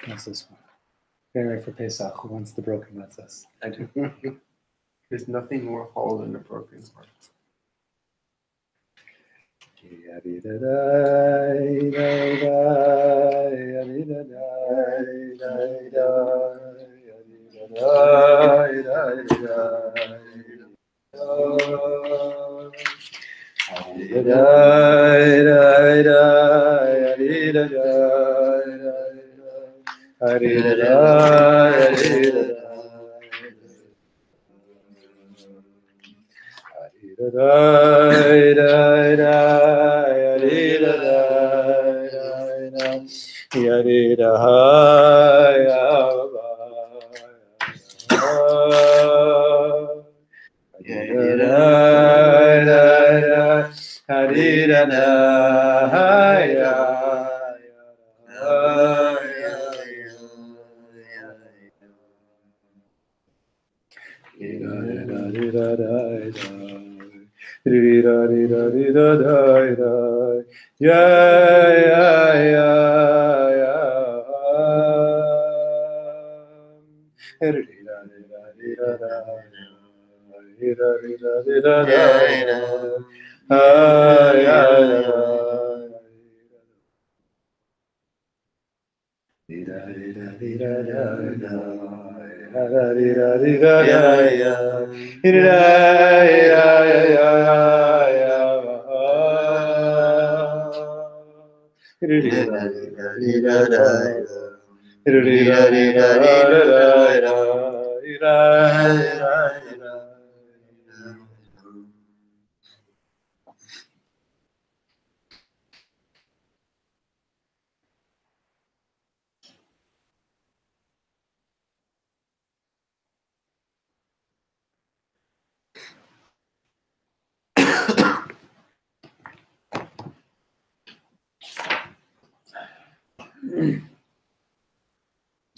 What's this one? Getting ready for Pesach. Who wants the broken matzahs? I do. There's nothing more whole than a broken heart.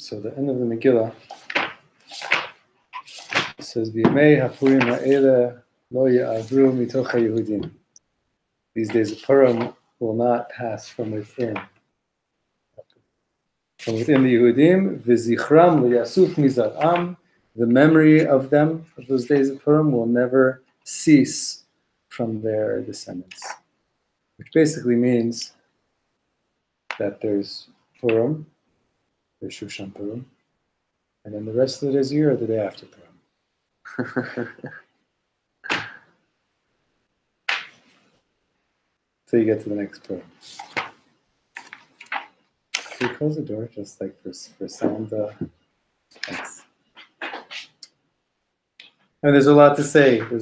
So the end of the Megillah says, "V'yemei hapurim ha'ele lo ya'avru mitoch haYehudim." These days of Purim will not pass from within the Yehudim. V'zichram liyasuf mizar'am. The memory of them, of those days of Purim, will never cease from their descendants. Which basically means that there's Purim, there's Shushan Purim, and then the rest of the days of the year are the day after Purim. So you get to the next Purim. Can you close the door just like for sound? Thanks. And there's a lot to say. I'm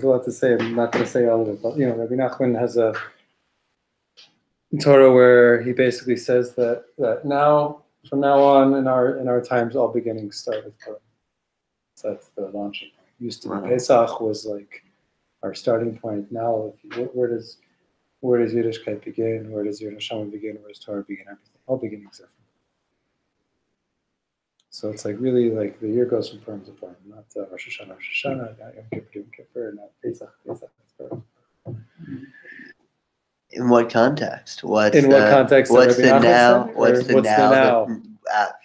not going to say all of it, but Rabbi Nachman has a Torah where he basically says that now, from now on, in our times, all beginnings start with Purim. So that's the launching point. Used to be Pesach was like our starting point. Now, where does Yiddishkeit begin? Where does Yerushalayim begin? Where does Torah begin? Everything. All beginnings are from. So it's like really like the year goes from Purim to Purim, not Rosh Hashanah, not Yom Kippur, not Pesach, Purim. In what context? What's the now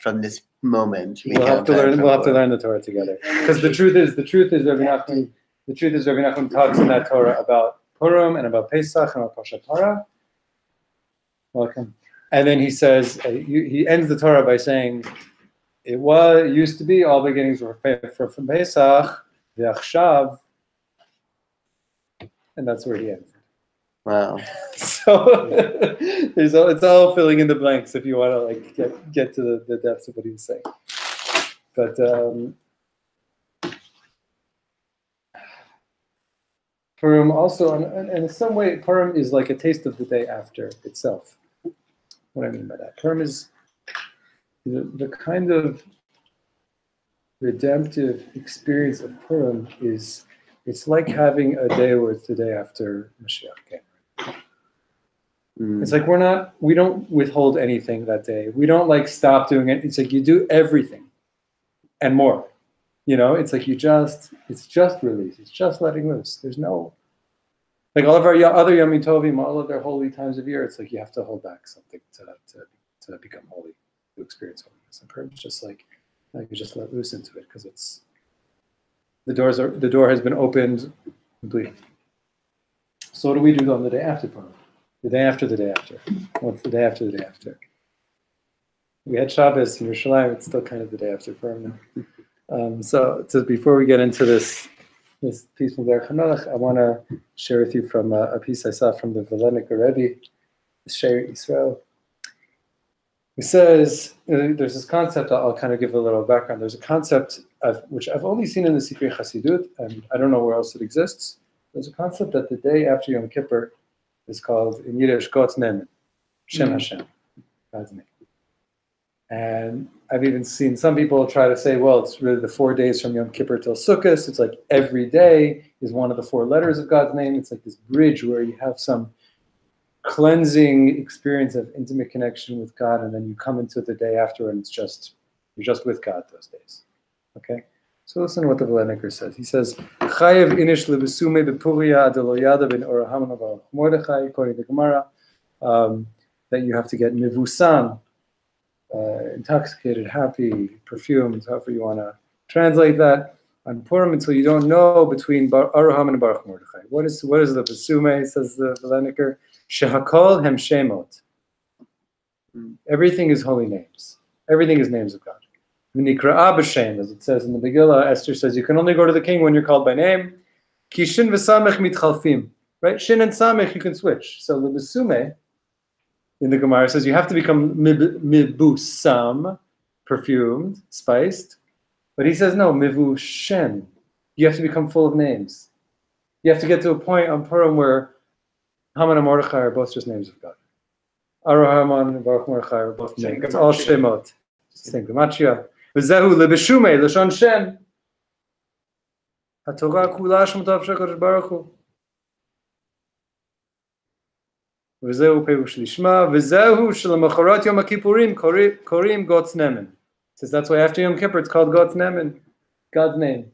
from this moment? We'll have to learn the Torah together. Because the truth is Rabbi Nachman talks in that Torah about Purim and about Pesach and about Parshat Torah. Welcome. And then he says, he ends the Torah by saying, it used to be all beginnings were from Pesach, v'achshav, and that's where he ends. Wow. So it's all filling in the blanks if you want to like get to the depths of what he was saying. But Purim also, and in some way, Purim is like a taste of the day after itself. What I mean by that, Purim is the kind of redemptive experience of Purim is, it's like having a day where it's the day after Mashiach came. It's like we don't withhold anything that day. We don't like stop doing it. It's like you do everything and more. It's like it's just release. It's just letting loose. There's no Like all of our other Yom Tovim, all of their holy times of year, it's like you have to hold back something to become holy, to experience holiness. And Purim is just like you just let loose into it because it's the door has been opened completely. So what do we do on the day after Purim? The day after the day after. What's the day after the day after? We had Shabbos in Yerushalayim. It's still kind of the day after Purim now. So before we get into this piece from Derech Hamelech, I want to share with you from a piece I saw from the Vilenic Rebbe, Sheir Yisrael. He says, there's this concept, I'll kind of give a little background. There's a concept which I've only seen in the Sifrei Chassidut, and I don't know where else it exists. There's a concept that the day after Yom Kippur is called, in Yiddish, God's Name, Shem Hashem, God's name. And I've even seen some people try to say, well, it's really the 4 days from Yom Kippur till Sukkot. It's like every day is one of the 4 letters of God's name. It's like this bridge where you have some cleansing experience of intimate connection with God, and then you come into the day after and you're just with God those days. Okay? So listen to what the Vileniker says. He says, Chayev inish lebesume bepuria deloyada ben orahamana bar Mordechai, according to Gemara, that you have to get mivusan, intoxicated, happy, perfumed, however you want to translate that, on Purim until you don't know between Aruham and Baruch Mordechai. What is the Besume, says the Vileniker? Shehakol hem shemot. Everything is holy names. Everything is names of God. V'nikra'a b'shem, as it says in the Megillah, Esther says you can only go to the king when you're called by name. Ki shin v'samech mitchalfim. Right? Shin and samech you can switch. So the Besume in the Gemara says you have to become mibusam, perfumed, spiced. But he says no, mivushen. You have to become full of names. You have to get to a point on Purim where Haman and Mordechai are both just names of God. Aruhaman and Baruch Mordechai are both names. It's all Shemot. Same Gematria. V'zehu lebeshume l'shon Shem. HaTorah kula shemutav shekodesh Baruch Hu. V'zehu perush lishma. V'zehu shelemacharot Yom HaKippurim korim God's Nemen. Says that's why after Yom Kippur it's called God's Nemen, God's name.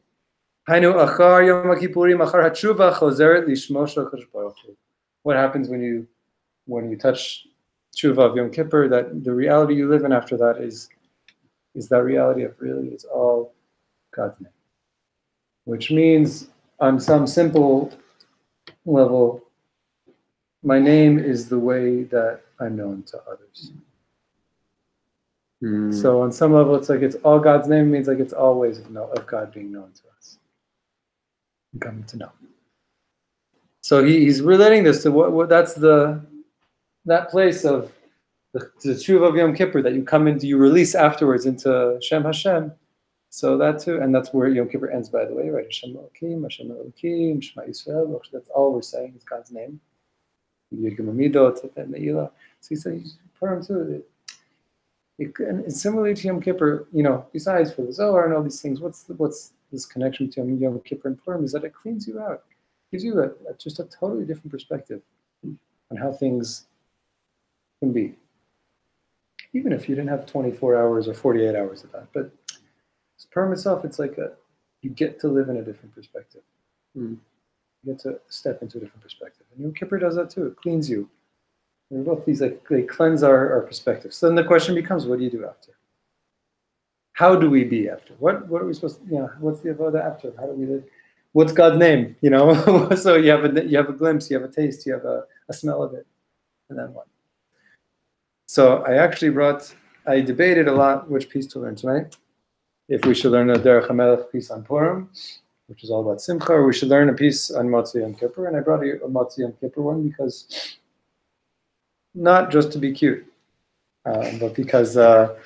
Hainu achar Yom HaKippurim achar hatshuva chozeret lishmo shekodesh Baruch Hu. What happens when you touch tshuva of Yom Kippur? That the reality you live in after that is that reality of really it's all God's name, which means on some simple level, my name is the way that I'm known to others. So on some level, it's like it's all God's name means like it's all ways of God being known to us, and coming to know. So he's relating this to what that's that place of the tshuva of Yom Kippur that you come into, you release afterwards into Shem Hashem. So that too, and that's where Yom Kippur ends, by the way, right? Hashem Elokim, Hashem Elokim, Shema Yisrael. That's all we're saying is God's name. So he said, Purim too. And similarly to Yom Kippur, besides for the Zohar and all these things, what's this connection between Yom Kippur and Purim is that it cleans you out. Gives you just a totally different perspective on how things can be. Even if you didn't have 24 hours or 48 hours of that. But Purim itself, it's like you get to live in a different perspective. You get to step into a different perspective. And Yom Kippur does that too. It cleans you. And both these, they cleanse our perspective. So then the question becomes, what do you do after? How do we be after? What are we supposed to, what's the avodah after? How do we live? What's God's name? So you have a glimpse, you have a taste, you have a smell of it, and then what? So I debated a lot which piece to learn tonight. If we should learn a Derech Hamelech piece on Purim, which is all about Simcha, or we should learn a piece on Motzei Yom Kippur, and I brought a Motzei Yom Kippur one because, not just to be cute, but because the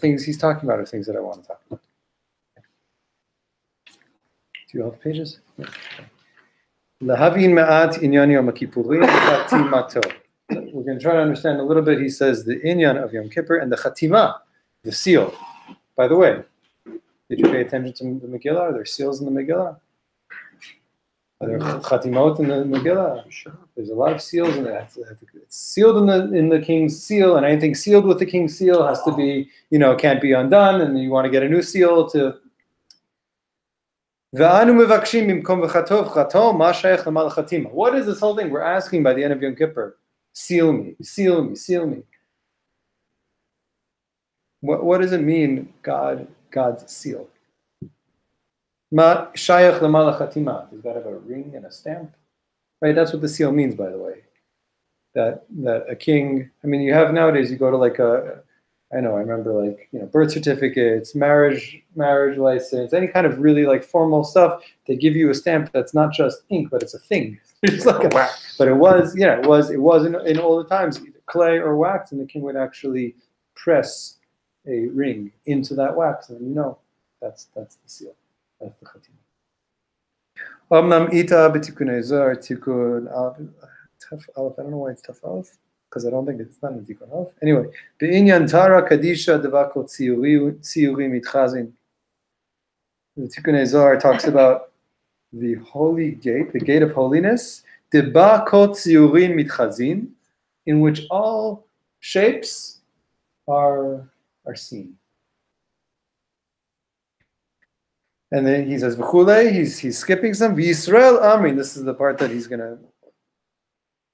things he's talking about are things that I want to talk about. Do you have the pages? Lahavin ma'at inyan Yom Kippurim chatimato. We're going to try to understand a little bit. He says the inyan of Yom Kippur and the chatima, the seal. By the way, did you pay attention to the Megillah? Are there seals in the Megillah? Are there chatimot in the Megillah? Sure. There's a lot of seals in it. It's sealed in the king's seal, and anything sealed with the king's seal has to be, can't be undone, and you want to get a new seal to. What is this whole thing? We're asking by the end of Yom Kippur, seal me, seal me, seal me. What does it mean, God's seal? Ma shayach l'mal chatima. Does God have a ring and a stamp? Right, that's what the seal means, by the way. That a king, I mean, you have nowadays, you go to like I remember like, birth certificates, marriage license, any kind of really like formal stuff, they give you a stamp that's not just ink, but it's a thing. It's like a wax. But it was in all the times, either clay or wax, and the king would actually press a ring into that wax, and that's the seal. That's the chatima. Omnam ita b'tikun ezar tikun Taf Aleph. I don't know why it's Taf Aleph, because I don't think it's not in Tikun Aleph. Anyway, be'inyan Tara Kadisha Devakot Tziyuri Mitchazin. The Tikun Ezar talks about the holy gate, the gate of holiness, Devakot Tziyurin Mitchazin, in which all shapes are seen. And then he says, V'chulei, he's skipping some. V'Yisrael Amrin, this is the part that he's going to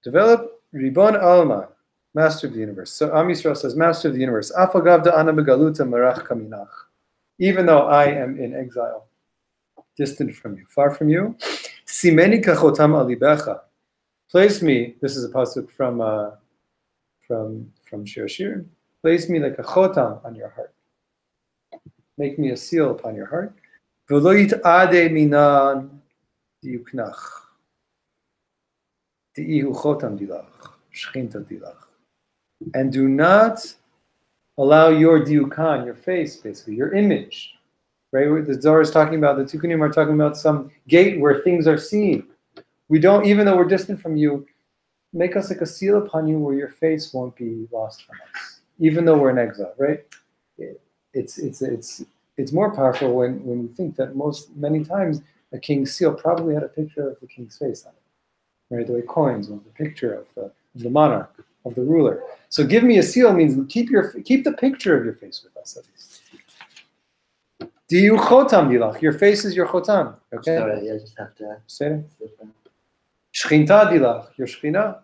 develop. Ribon Alma, master of the universe. So Am Yisrael says, master of the universe. Afagav ana begaluta marach kaminach. Even though I am in exile, distant from you, far from you. Simeni kachotam alibecha. Place me. This is a pasuk from Shir Shirim. Place me like a chotam on your heart. Make me a seal upon your heart. V'lo yit'adeh minan diyuknach. And do not allow your diukan, your face, basically, your image. Right? The Zohar is talking about, the Tukunim are talking about some gate where things are seen. We don't, even though we're distant from you, make us like a seal upon you where your face won't be lost from us, even though we're in exile, right? It's more powerful when you think that many times a king's seal probably had a picture of the king's face on it. Right, the way coins with the picture of the monarch, of the ruler. So give me a seal means keep the picture of your face with us at least. Diyu chotam dilach. Your face is your chotam. Okay. Sorry, I just have to say it. Shchinta dilach. Your shchina.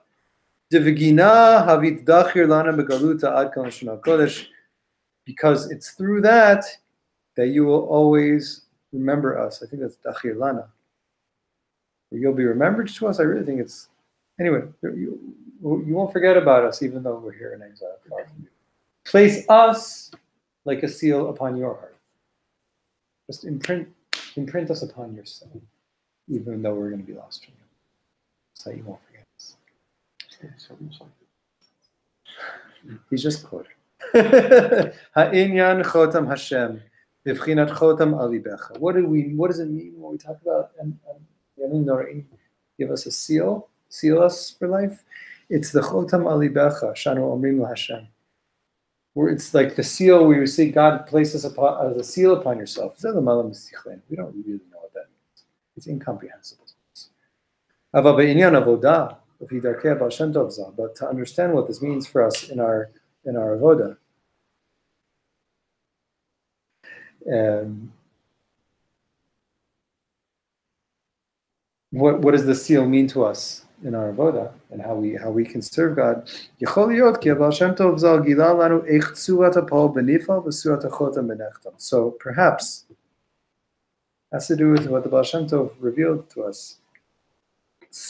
Devegina havit dachir lana begaluta ad kol shana kodesh. Because it's through that you will always remember us. I think that's dachir lana. You'll be remembered to us. I really think it's... Anyway, you won't forget about us even though we're here in exile. Far from you. Place us like a seal upon your heart. Just imprint us upon yourself, even though we're going to be lost from you. So you won't forget us. He's just quoting. Ha'inyan chotam Hashem, b'vchinat chotam alibecha. What does it mean when we talk about give us a seal us for life? It's the chotam alibecha, shanu omrim Hashem. Where it's like the seal where you see God place us as a seal upon yourself. We don't really know what that means. It's incomprehensible to us. But to understand what this means for us in our avoda. What does the seal mean to us in our avoda and how we can serve God? So perhaps has to do with what the Baal Shem Tov revealed to us. The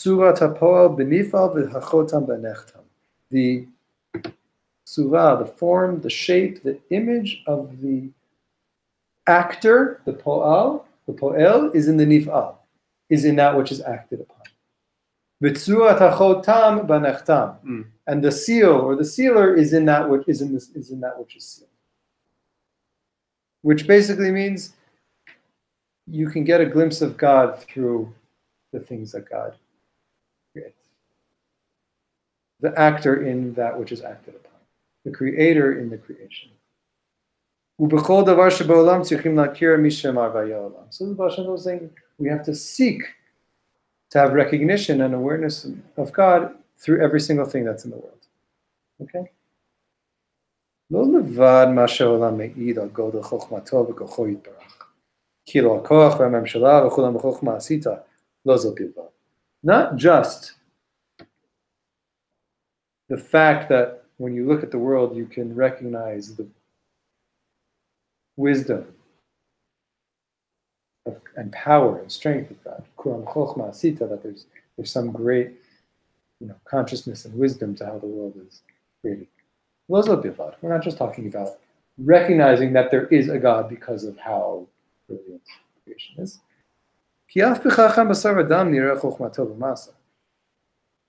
surah, the form, the shape, the image of the actor, the po'el is in the nif'al, is in that which is acted upon. And the seal or the sealer is in that which is sealed. Which basically means you can get a glimpse of God through the things that God creates. The actor in that which is acted upon. The creator in the creation. So the Baal Shem Tov is saying we have to seek to have recognition and awareness of God through every single thing that's in the world. Okay? Not just the fact that when you look at the world, you can recognize the wisdom and power and strength of God. That there's some great, consciousness and wisdom to how the world is created. We're not just talking about recognizing that there is a God because of how brilliant creation is.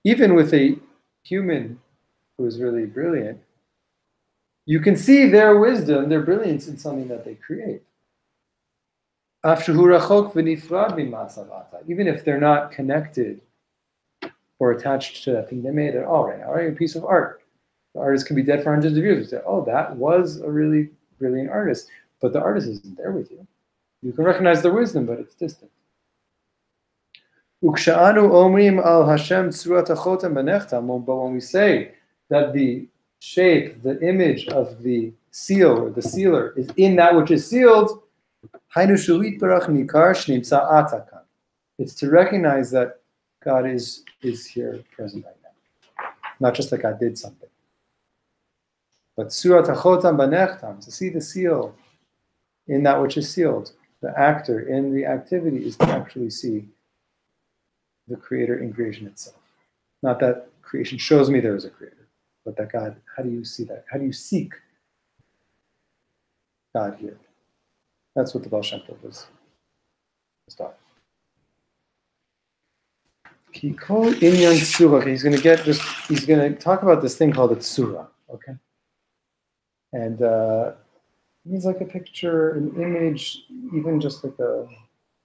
Even with a human who is really brilliant, you can see their wisdom, their brilliance in something that they create. Even if they're not connected or attached to that thing they made at all right now, right? A piece of art. The artist could be dead for hundreds of years. You say, oh, that was a really brilliant artist, but the artist isn't there with you. You can recognize their wisdom, but it's distant. But when we say that the shape, the image of the seal or the sealer is in that which is sealed, it's to recognize that God is here present right now. Not just that God did something. But surat hachotam banechtam, to see the seal in that which is sealed, the actor in the activity is to actually see the creator in creation itself. Not that creation shows me there is a creator, but that God, how do you see that? How do you seek God here? That's what the Baal Shem Tov was taught. He's going to talk about this thing called a tsura, okay? And it's like a picture, an image, even just like a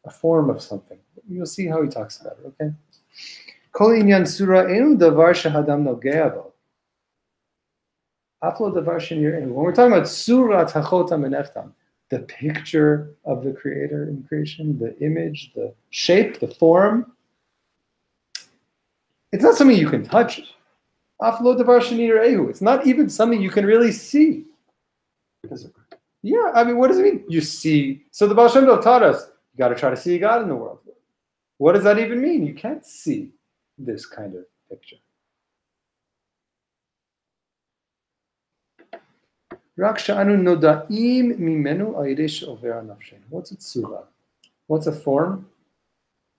form of something. You'll see how he talks about it, okay? Kol inyan tsura enu davar shehadam nogea bo. Aflo davar shenir enu. When we're talking about surat hachotam enechtam, the picture of the creator in creation, the image, the shape, the form, it's not something you can touch. Aflo davar shenir ehu. It's not even something you can really see. Yeah, I mean, what does it mean? You see. So the Baal Shem Tov taught us, you got to try to see God in the world. What does that even mean? You can't see this kind of picture. What's a tsura? What's a form?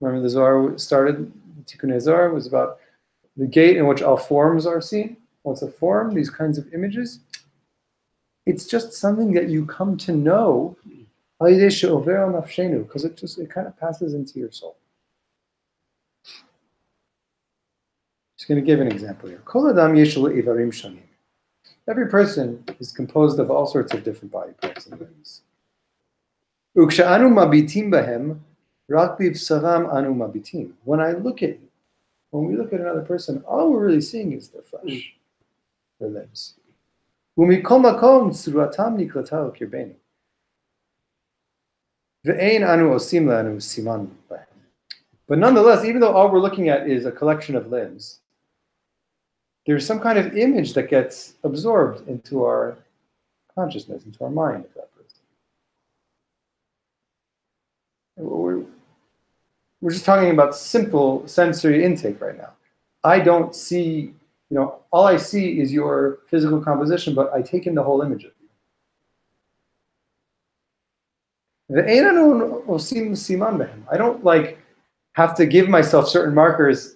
Remember the Zohar started, Tikkun Zohar was about the gate in which all forms are seen. What's a form? These kinds of images. It's just something that you come to know because it kind of passes into your soul. Just going to give an example here. Every person is composed of all sorts of different body parts and limbs. When we look at another person, all we're really seeing is their flesh, their limbs. But nonetheless, even though all we're looking at is a collection of limbs, there's some kind of image that gets absorbed into our consciousness, into our mind of that person. We're just talking about simple sensory intake right now. I don't see, all I see is your physical composition, but I take in the whole image of you. I don't have to give myself certain markers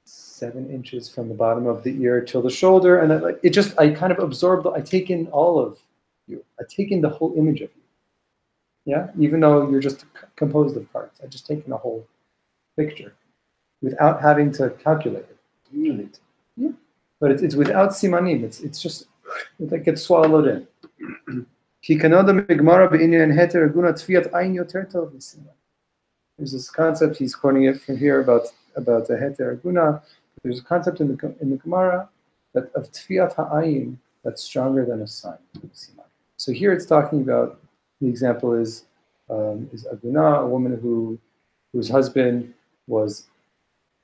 7 inches from the bottom of the ear till the shoulder, and then I kind of absorb, I take in all of you. I take in the whole image of you. Yeah, even though you're just composed of parts, I just take in a whole picture without having to calculate it. Yeah, but it's without simanim. It's just it gets swallowed in. There's this concept, he's quoting it from here about the heter aguna. There's a concept in the Gemara that of tfiat ha'ayin that's stronger than a sign. So here it's talking about, the example is aguna, a woman whose husband was,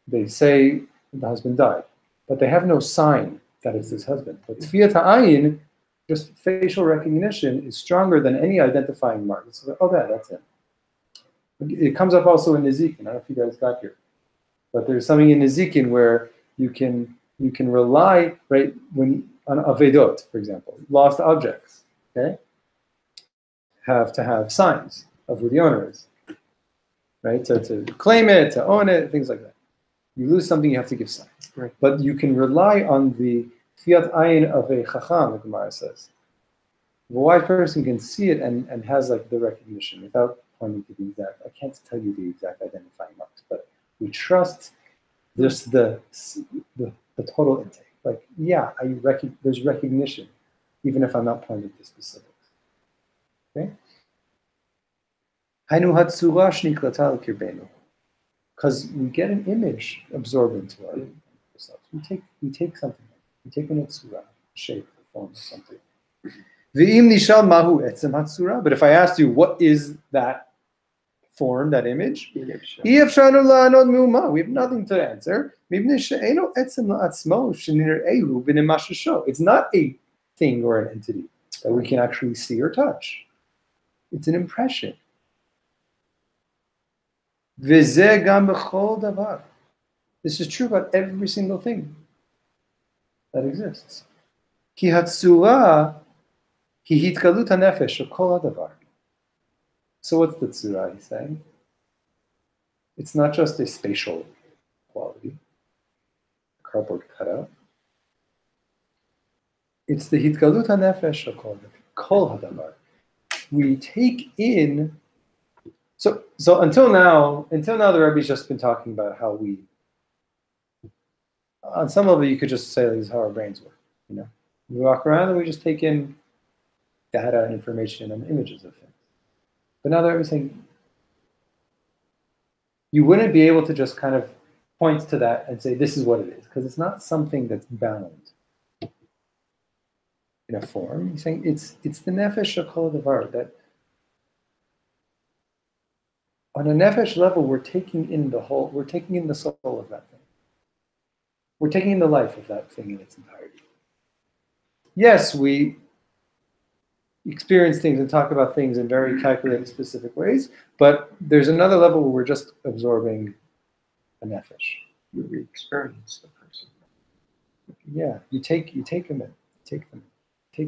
they say the husband died, but they have no sign that it's his husband. But tfiat ha'ayin, just facial recognition, is stronger than any identifying mark. So, that's it. It comes up also in Ezekiel. I don't know if you guys got here, but there's something in Ezekiel where you can rely, right, when on avedot, for example, lost objects, okay, have to have signs of who the owner is, right? To claim it, to own it, things like that. You lose something, you have to give signs. Right. But you can rely on the fiat ayin of a chacham, the Gemara says. The wise person can see it and has like the recognition without pointing to the exact. I can't tell you the exact identifying marks, but we trust just the total intake. Like, yeah, there's recognition, even if I'm not pointing to specifics. Okay. Because we get an image absorbed into ourselves. We take something. We take an etzura, shape, the form of something. But if I asked you, what is that form, that image? We have nothing to answer. It's not a thing or an entity that we can actually see or touch. It's an impression. This is true about every single thing that exists. So what's the tzura he's saying? It's not just a spatial quality, cardboard cutout. It's the hitgalut hanefesh kol hadavar. We take in. So until now, the Rebbe's just been talking about how we. On some level, you could just say this is how our brains work. You know, we walk around and we just take in data and information and images of things. But now the Rebbe's saying you wouldn't be able to just kind of point to that and say this is what it is, because it's not something that's bound in a form. He's saying it's the nefesh shakol davar, that on a nefesh level we're taking in the whole, we're taking in the soul of that thing. We're taking in the life of that thing in its entirety. Yes, we experience things and talk about things in very calculated, specific ways, but there's another level where we're just absorbing a nefesh. You re-experience the person. Yeah, you take them in, take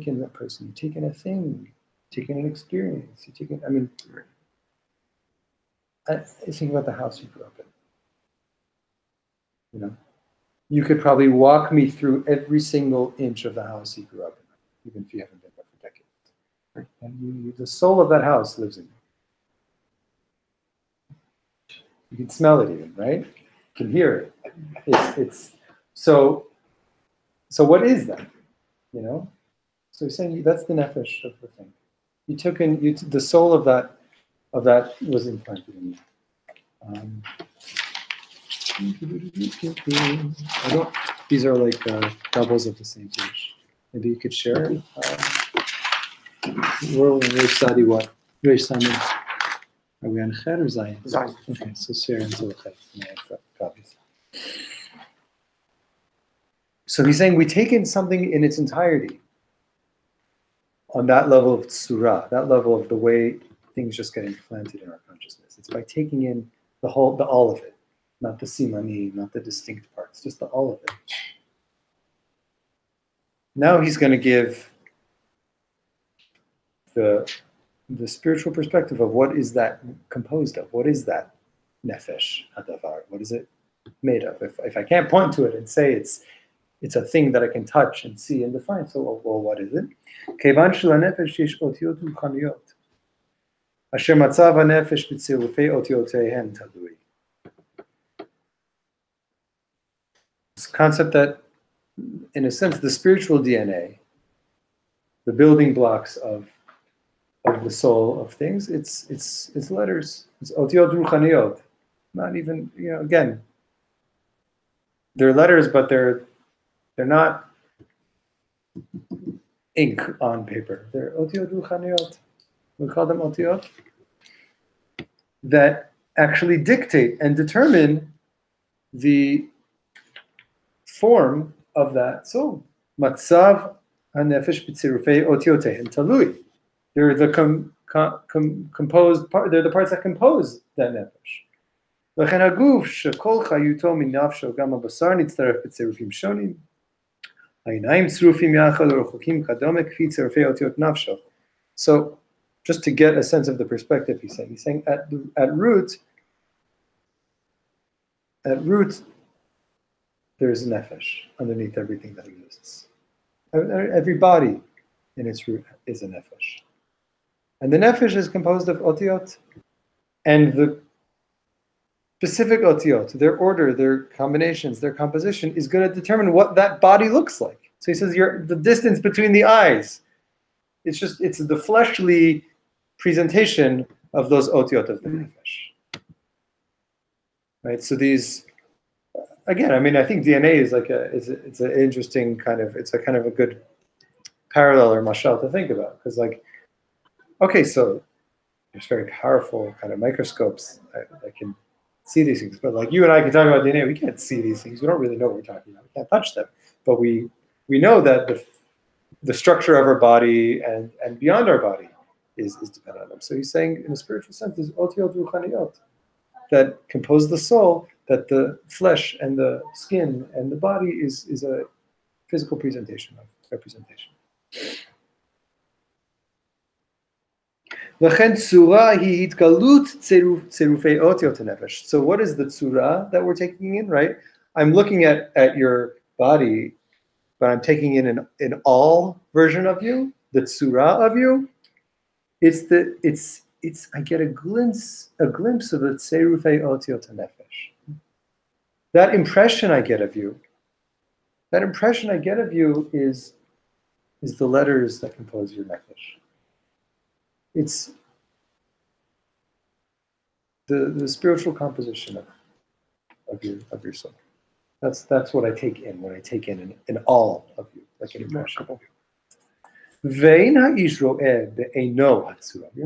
in that person, you take in a thing, you take in an experience, you take in, I mean, I think about the house you grew up in. You know, you could probably walk me through every single inch of the house you grew up in, even if you haven't been there for decades. And the soul of that house lives in you. You can smell it even, right? You can hear it. It's so what is that? You know? So he's saying that's the nefesh of the thing. You took in the soul of that was implanted in you. These are like doubles of the same page. Maybe you could share it. We're study what? Reish Simon. Are we on Chet or Zayin? Zayin. Okay, so share until the Chet. Copies. So he's saying we take in something in its entirety on that level of tzura, that level of the way things just get implanted in our consciousness. It's by taking in the all of it, not the simani, not the distinct parts, just the all of it. Now he's going to give the spiritual perspective of what is that composed of? What is that nefesh hadavar? What is it made of? If I can't point to it and say it's a thing that I can touch and see and define, so well, what is it? Kevan shel hanefesh yesh otiyot ruchaniyot. Asher matzav hanefesh b'tzirufei otiyoteihim talui. This concept that, in a sense, the spiritual DNA, the building blocks of the soul of things, it's letters. It's otiyot ruchaniyot. Not even, again, they're letters, but they're not ink on paper. They're otiyot ruchaniyot. We call them otiyot that actually dictate and determine the form of that soul. Matzav hanefesh b'tzirufei otiyoteihem talui. They're the composed part. They're the parts that compose that nefesh. לכן הגוף שכל חיותו מנפשו גם הבשר נצטרף בצירופים שונים. העיניים צרופים יחד ורחוקים כדומה כפי צירופי אותיות נפשו. So, just to get a sense of the perspective he's saying at root, there is a nefesh underneath everything that exists. Every body in its root is a nefesh. And the nefesh is composed of otiot, and the specific otiot, their order, their combinations, their composition is going to determine what that body looks like. So he says the distance between the eyes. It's the fleshly presentation of those otiot of the nefesh. Right? So these, again, I mean, I think DNA is it's an interesting kind of a good parallel or mashal to think about, because okay, so there's very powerful kind of microscopes that can see these things, but you and I can talk about DNA, we can't see these things. We don't really know what we're talking about. We can't touch them, but we know that the structure of our body and beyond our body is dependent on them. So he's saying, in a spiritual sense, there's otiot ruchaniyot that compose the soul, that the flesh and the skin and the body is a physical representation. So what is the tzura that we're taking in, right? I'm looking at your body, but I'm taking in an all version of you, the tzura of you. I get a glimpse of the tzerufei otiot nefesh. That impression I get of you is the letters that compose your nefesh. It's the spiritual composition of your soul. That's what I take in when I take in an all of you, like an impression of you. You're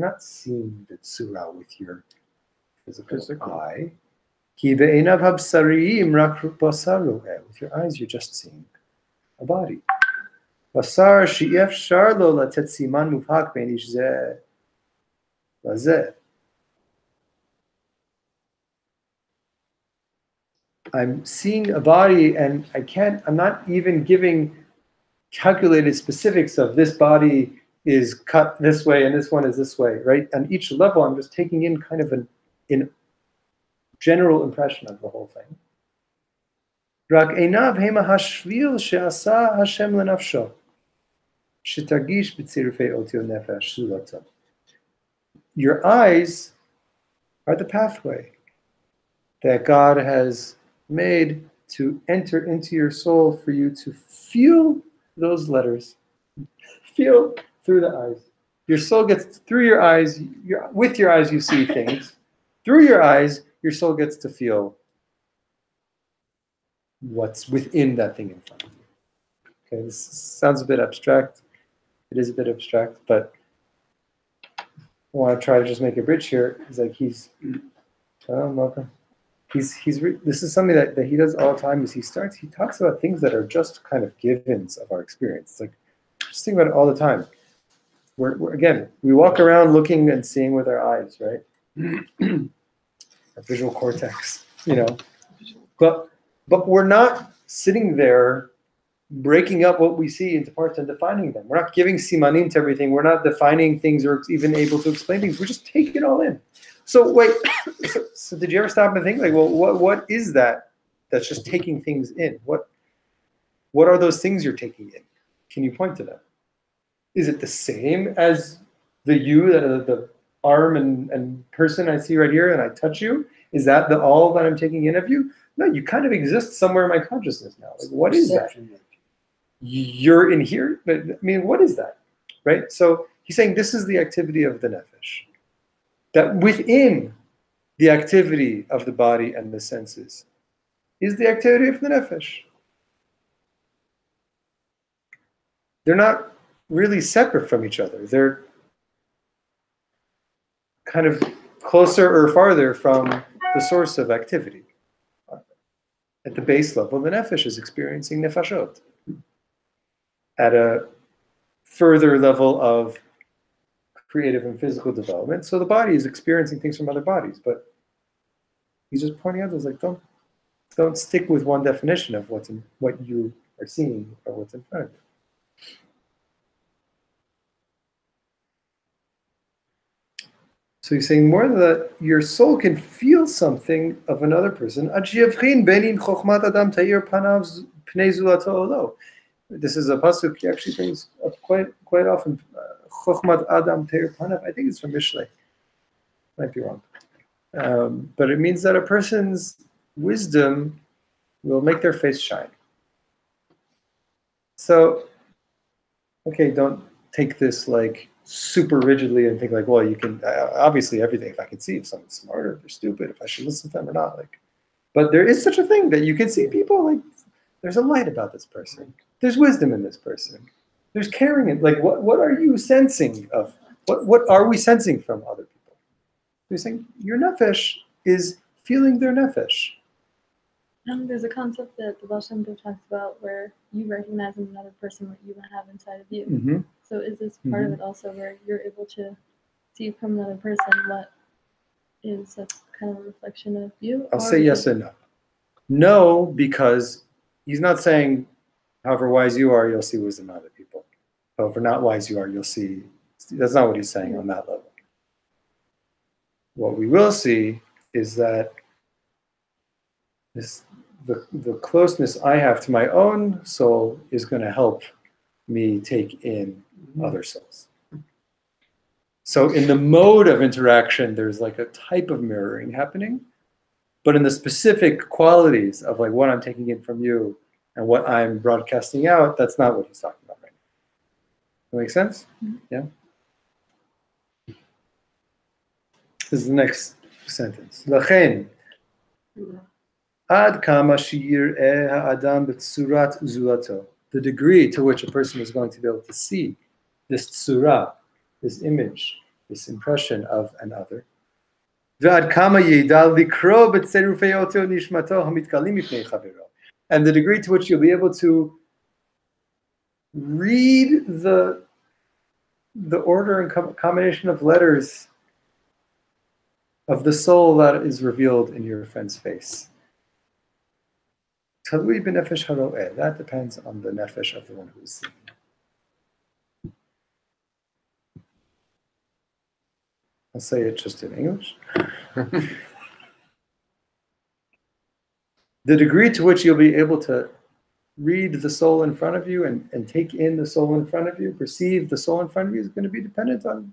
not seeing the tzura with your physical eye. With your eyes, you're just seeing a body. I'm seeing a body, and I'm not even giving calculated specifics of this body is cut this way and this one is this way, right? On each level, I'm just taking in kind of an general impression of the whole thing. Your eyes are the pathway that God has made to enter into your soul for you to feel those letters. Feel through the eyes. Your soul gets through your eyes. With your eyes, you see things. Through your eyes, your soul gets to feel what's within that thing in front of you. Okay, this sounds a bit abstract. It is a bit abstract, but I want to try to just make a bridge here. This is something that he does all the time. Is he talks about things that are just kind of givens of our experience. Just think about it all the time. We walk around looking and seeing with our eyes, right? Our visual cortex, But we're not sitting there breaking up what we see into parts and defining them. We're not giving simanim to everything. We're not defining things or even able to explain things. We're just taking it all in. So wait, so did you ever stop and think what is that that's just taking things in? What are those things you're taking in? Can you point to them? Is it the same as the you, the arm and person I see right here and I touch you? Is that the all that I'm taking in of you? No, you kind of exist somewhere in my consciousness now. What is that? You're in here? But what is that? Right? So he's saying this is the activity of the nefesh. That within the activity of the body and the senses is the activity of the nefesh. They're not really separate from each other. They're kind of closer or farther from the source of activity. At the base level, the nefesh is experiencing nefashot. At a further level of creative and physical development, so the body is experiencing things from other bodies, but He's just pointing out, there's like, don't stick with one definition of what you are seeing or what's in front of you. So he's saying more that your soul can feel something of another person. This is a pasuk he actually brings up quite often. Chochmat Adam Teir Panav. I think it's from Mishlei. Might be wrong. But it means that a person's wisdom will make their face shine. So, okay, don't take this like super rigidly and think like, well, you can obviously everything. If I can see if someone's smart or if they're stupid, if I should listen to them or not, like. But there is such a thing that you can see people like. There's a light about this person. There's wisdom in this person. There's caring in like what are you sensing of what are we sensing from other people? You're saying your nefesh is feeling their nefesh. There's a concept that the Baal Shem Tov talks about where you recognize in another person what you have inside of you. Mm-hmm. So is this part of it also where you're able to see from another person what is a kind of a reflection of you? I'll say yes and no. No, because he's not saying however wise you are, you'll see wisdom in other people. However not wise you are, you'll see. That's not what he's saying on that level. What we will see is that the closeness I have to my own soul is going to help me take in other souls. So in the mode of interaction, there's like a type of mirroring happening, but in the specific qualities of like what I'm taking in from you and what I'm broadcasting out, that's not what he's talking about right now. That make sense? Mm-hmm. Yeah? This is the next sentence. Lachen. Ad kama sheyir'eh ha'adam b'tzurat zulato. The degree to which a person is going to be able to see this tzura, this image, this impression of another. Ve'ad kama yidal likro b'tzerufei oteo nishmato hamitkalim mipnei chavero. And the degree to which you'll be able to read the order and combination of letters of the soul that is revealed in your friend's face. That depends on the nefesh of the one who is seeing. I'll say it just in English. The degree to which you'll be able to read the soul in front of you and take in the soul in front of you, perceive the soul in front of you is going to be dependent on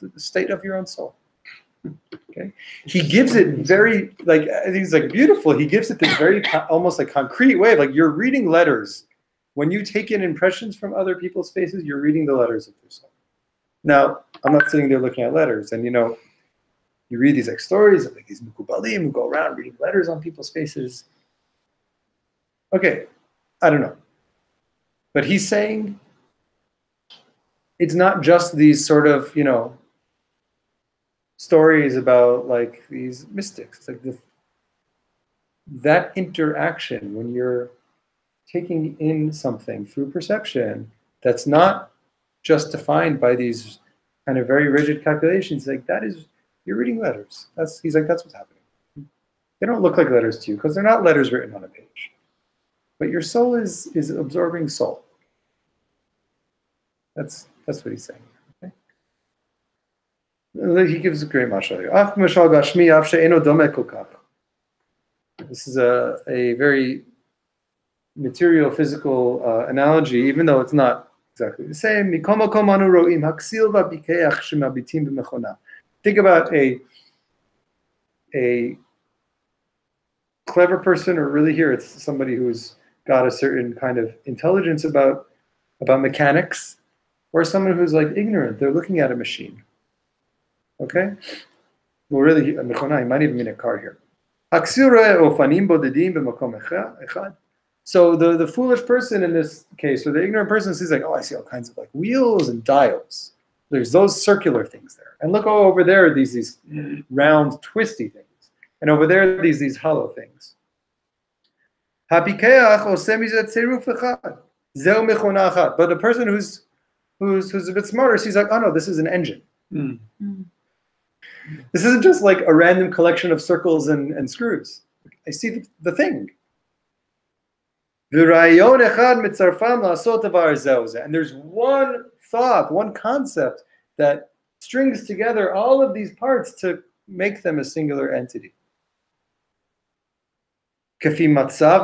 the state of your own soul. Okay, he gives it very like I think it's like beautiful. He gives it this very almost like concrete way of like you're reading letters. When you take in impressions from other people's faces, you're reading the letters of their soul. Now, I'm not sitting there looking at letters, and you read these like stories of like these mukubalim who go around reading letters on people's faces. Okay, I don't know, but he's saying it's not just these sort of stories about like these mystics. It's like that interaction when you're taking in something through perception that's not just defined by these kind of very rigid calculations. Like that is you're reading letters. He's like that's what's happening. They don't look like letters to you because they're not letters written on a page, but your soul is absorbing soul. That's what he's saying. He gives a great mashal. This is a very material, physical analogy, even though it's not exactly the same. Think about a clever person, or really here it's somebody who's got a certain kind of intelligence about mechanics, or someone who's like ignorant. They're looking at a machine. Okay? Well, really, he might even mean a car here. So the foolish person in this case, or the ignorant person, sees like, oh, I see all kinds of like wheels and dials. There's those circular things there. And look, over there are these round, twisty things. And over there are these hollow things. But the person who's a bit smarter sees like, oh no, this is an engine. This isn't just like a random collection of circles and screws. I see the thing. And there's one thought, one concept that strings together all of these parts to make them a singular entity. So he says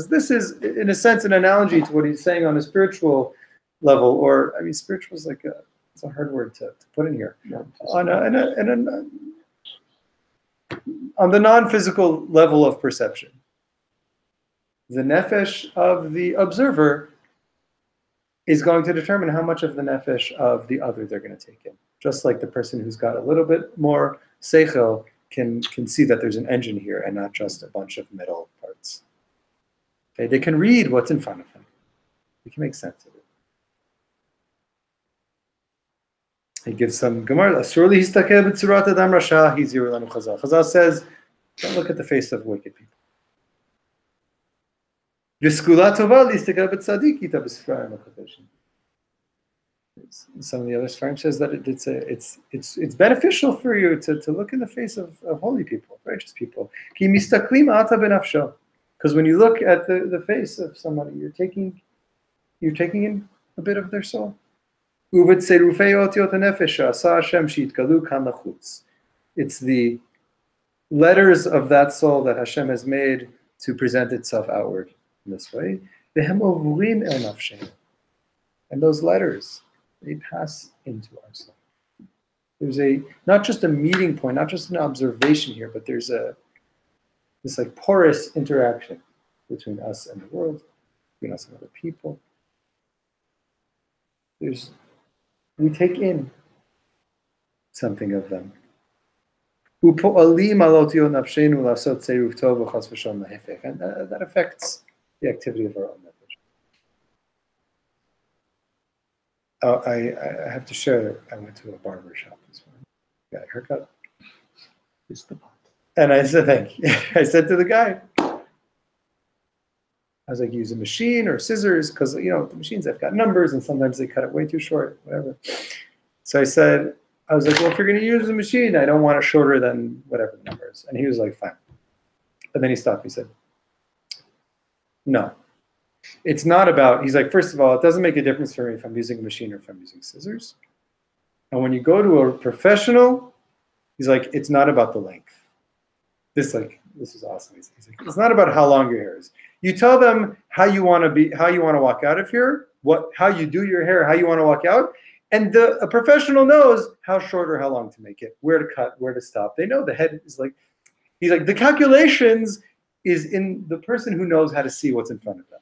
this is, in a sense, an analogy to what he's saying on a spiritual level, or I mean, spiritual is like it's a hard word to put in here. On the non-physical level of perception, the nefesh of the observer is going to determine how much of the nefesh of the other they're going to take in. Just like the person who's got a little bit more seichel can see that there's an engine here and not just a bunch of metal parts. Okay, they can read what's in front of them. They can make sense of it. He gives some Gemara. Chazal says, don't look at the face of wicked people. Some of the other Sfarim says that it's beneficial for you to look in the face of holy people, righteous people. Because when you look at the face of somebody, you're taking in a bit of their soul. It's the letters of that soul that Hashem has made to present itself outward in this way. And those letters, they pass into our soul. There's not just a meeting point, not just an observation here, but there's this like porous interaction between us and the world, between us and other people. We take in something of them. And that affects the activity of our own nefesh. I have to share, I went to a barber shop this morning, got a haircut. And I said, thank you. I said to the guy, I was like, use a machine or scissors, because the machines have got numbers and sometimes they cut it way too short, whatever. So I was like, well, if you're going to use a machine, I don't want it shorter than whatever the number is. And he was like, fine. But then he stopped. He said, no. It's not about, he's like, first of all, it doesn't make a difference for me if I'm using a machine or if I'm using scissors. And when you go to a professional, he's like, it's not about the length. This is awesome. He's like, it's not about how long your hair is. You tell them how you want to walk out of here, how you do your hair, how you want to walk out. And a professional knows how short or how long to make it, where to cut, where to stop. They know the head is like, he's like, the calculations is in the person who knows how to see what's in front of them.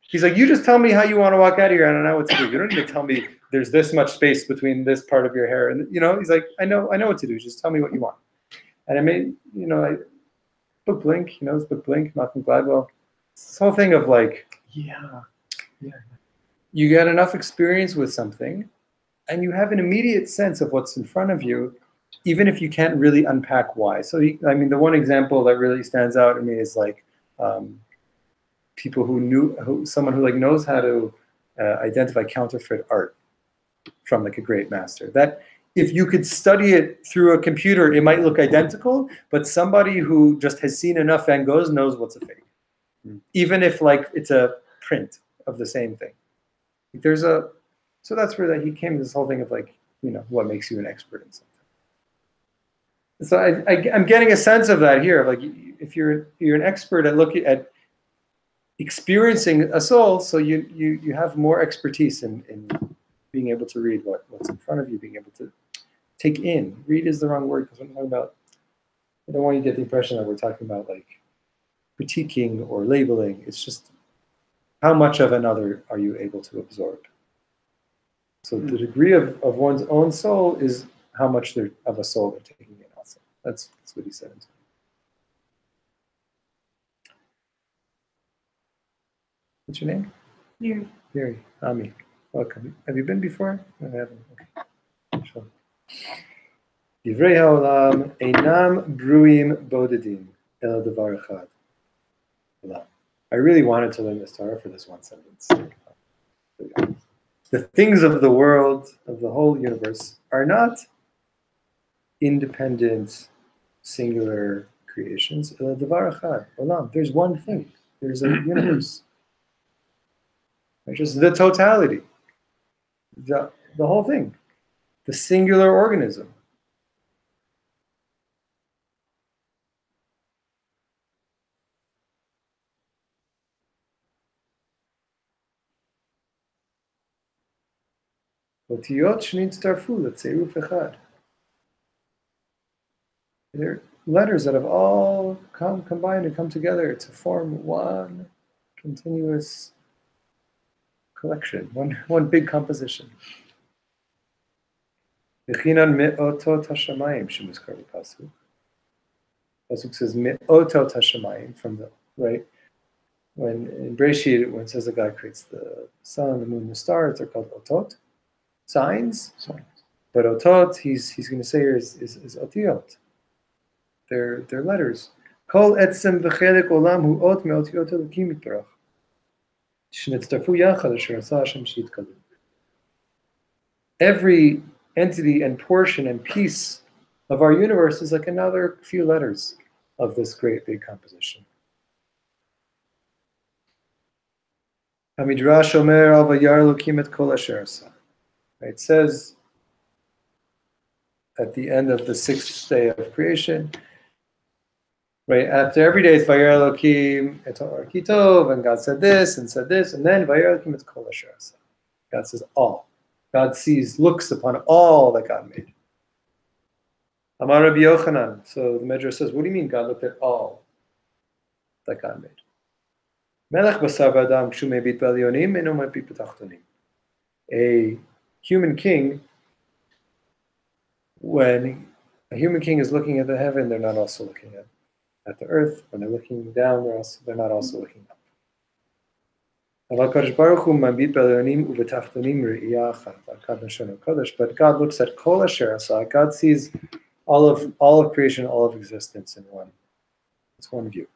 He's like, you just tell me how you want to walk out of here and I know what to do. You don't need to tell me there's this much space between this part of your hair. And he's like, I know what to do. Just tell me what you want. And I made, Book Blink, it's Book Blink, Malcolm Gladwell. This whole thing of like, yeah. You get enough experience with something and you have an immediate sense of what's in front of you, even if you can't really unpack why. So, the one example that really stands out to me is like people someone who like knows how to identify counterfeit art from like a great master. That if you could study it through a computer, it might look identical, but somebody who just has seen enough Van Goghs knows what's a fake, even if like it's a print of the same thing. So that's where he came to this whole thing of like, what makes you an expert in something. So I'm getting a sense of that here, of like, if you're an expert at looking at experiencing a soul, so you have more expertise in being able to read what's in front of you, being able to take in. Read is the wrong word, because we're talking about, I don't want you to get the impression that we're talking about like critiquing or labeling. It's just how much of another are you able to absorb? So the degree of one's own soul is how much of a soul they're taking in also. That's what he said. What's your name? Mary. Mary. Ami. Welcome. Have you been before? No, I haven't. Okay. Sure. Divrei haolam einam bruim bodedim el davar echad. I really wanted to learn this Torah for this one sentence. The things of the world, of the whole universe, are not independent, singular creations. There's one thing. There's a universe. Just the totality. The whole thing. The singular organism. They're letters that have all combined and come together to form one continuous collection, one big composition. Pasuk says me'otot hashamayim, from the right. When in Breshit, when it says that God creates the sun, the moon, the stars, they're called otot, signs. But otot, he's going to say here is otiyot. They're letters. Kol etzem v'chelik olam hu ot me'otiyot elokim yitbarach. Shenitztarfu yachad asher asa Hashem sheyitkalu. Every entity and portion and piece of our universe is like another few letters of this great big composition. Hamidrash omer al vayar elokim et kol asher asa. It says at the end of the 6th day of creation, right after every day, it's Vayar Elokim et Kitov, and God said this, and then Vayar Elokim et Kol Asher Asa. God says all. God looks upon all that God made. Amar Rabbi Yochanan. So the Medrash says, what do you mean God looked at all that God made? Melech basar v'adam kshu mebit b'alyonim eno mebit b'tachtonim. A human king, when a human king is looking at the heaven, they're not also looking at the earth. When they're looking down, they're not also looking up. But God looks at kol asher asa. God sees all of creation, all of existence in one. It's one view.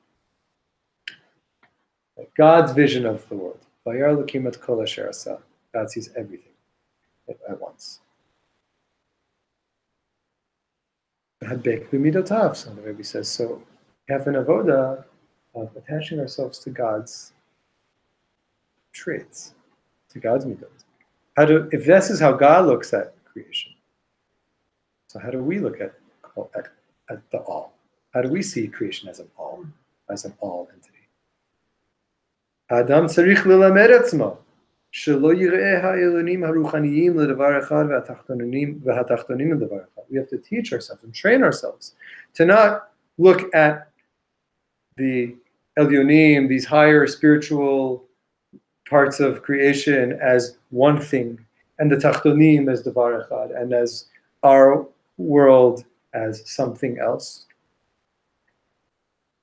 God's vision of the world. Vayar Elokim et kol asher asa. God sees everything at once. Hadbek b'midotav. So the Rebbe says, so we have an avoda of attaching ourselves to God's traits, to God's midot. If this is how God looks at creation, so how do we look at the all? How do we see creation as an all entity? Adam tzarich lilamed etzmo shelo yireh ha'elonim haruchaniyim ledavar echad v'hatachtonim ledavar echad. We have to teach ourselves and train ourselves to not look at the elyonim, these higher spiritual parts of creation, as one thing, and the tachtonim as davar echad, and as our world as something else.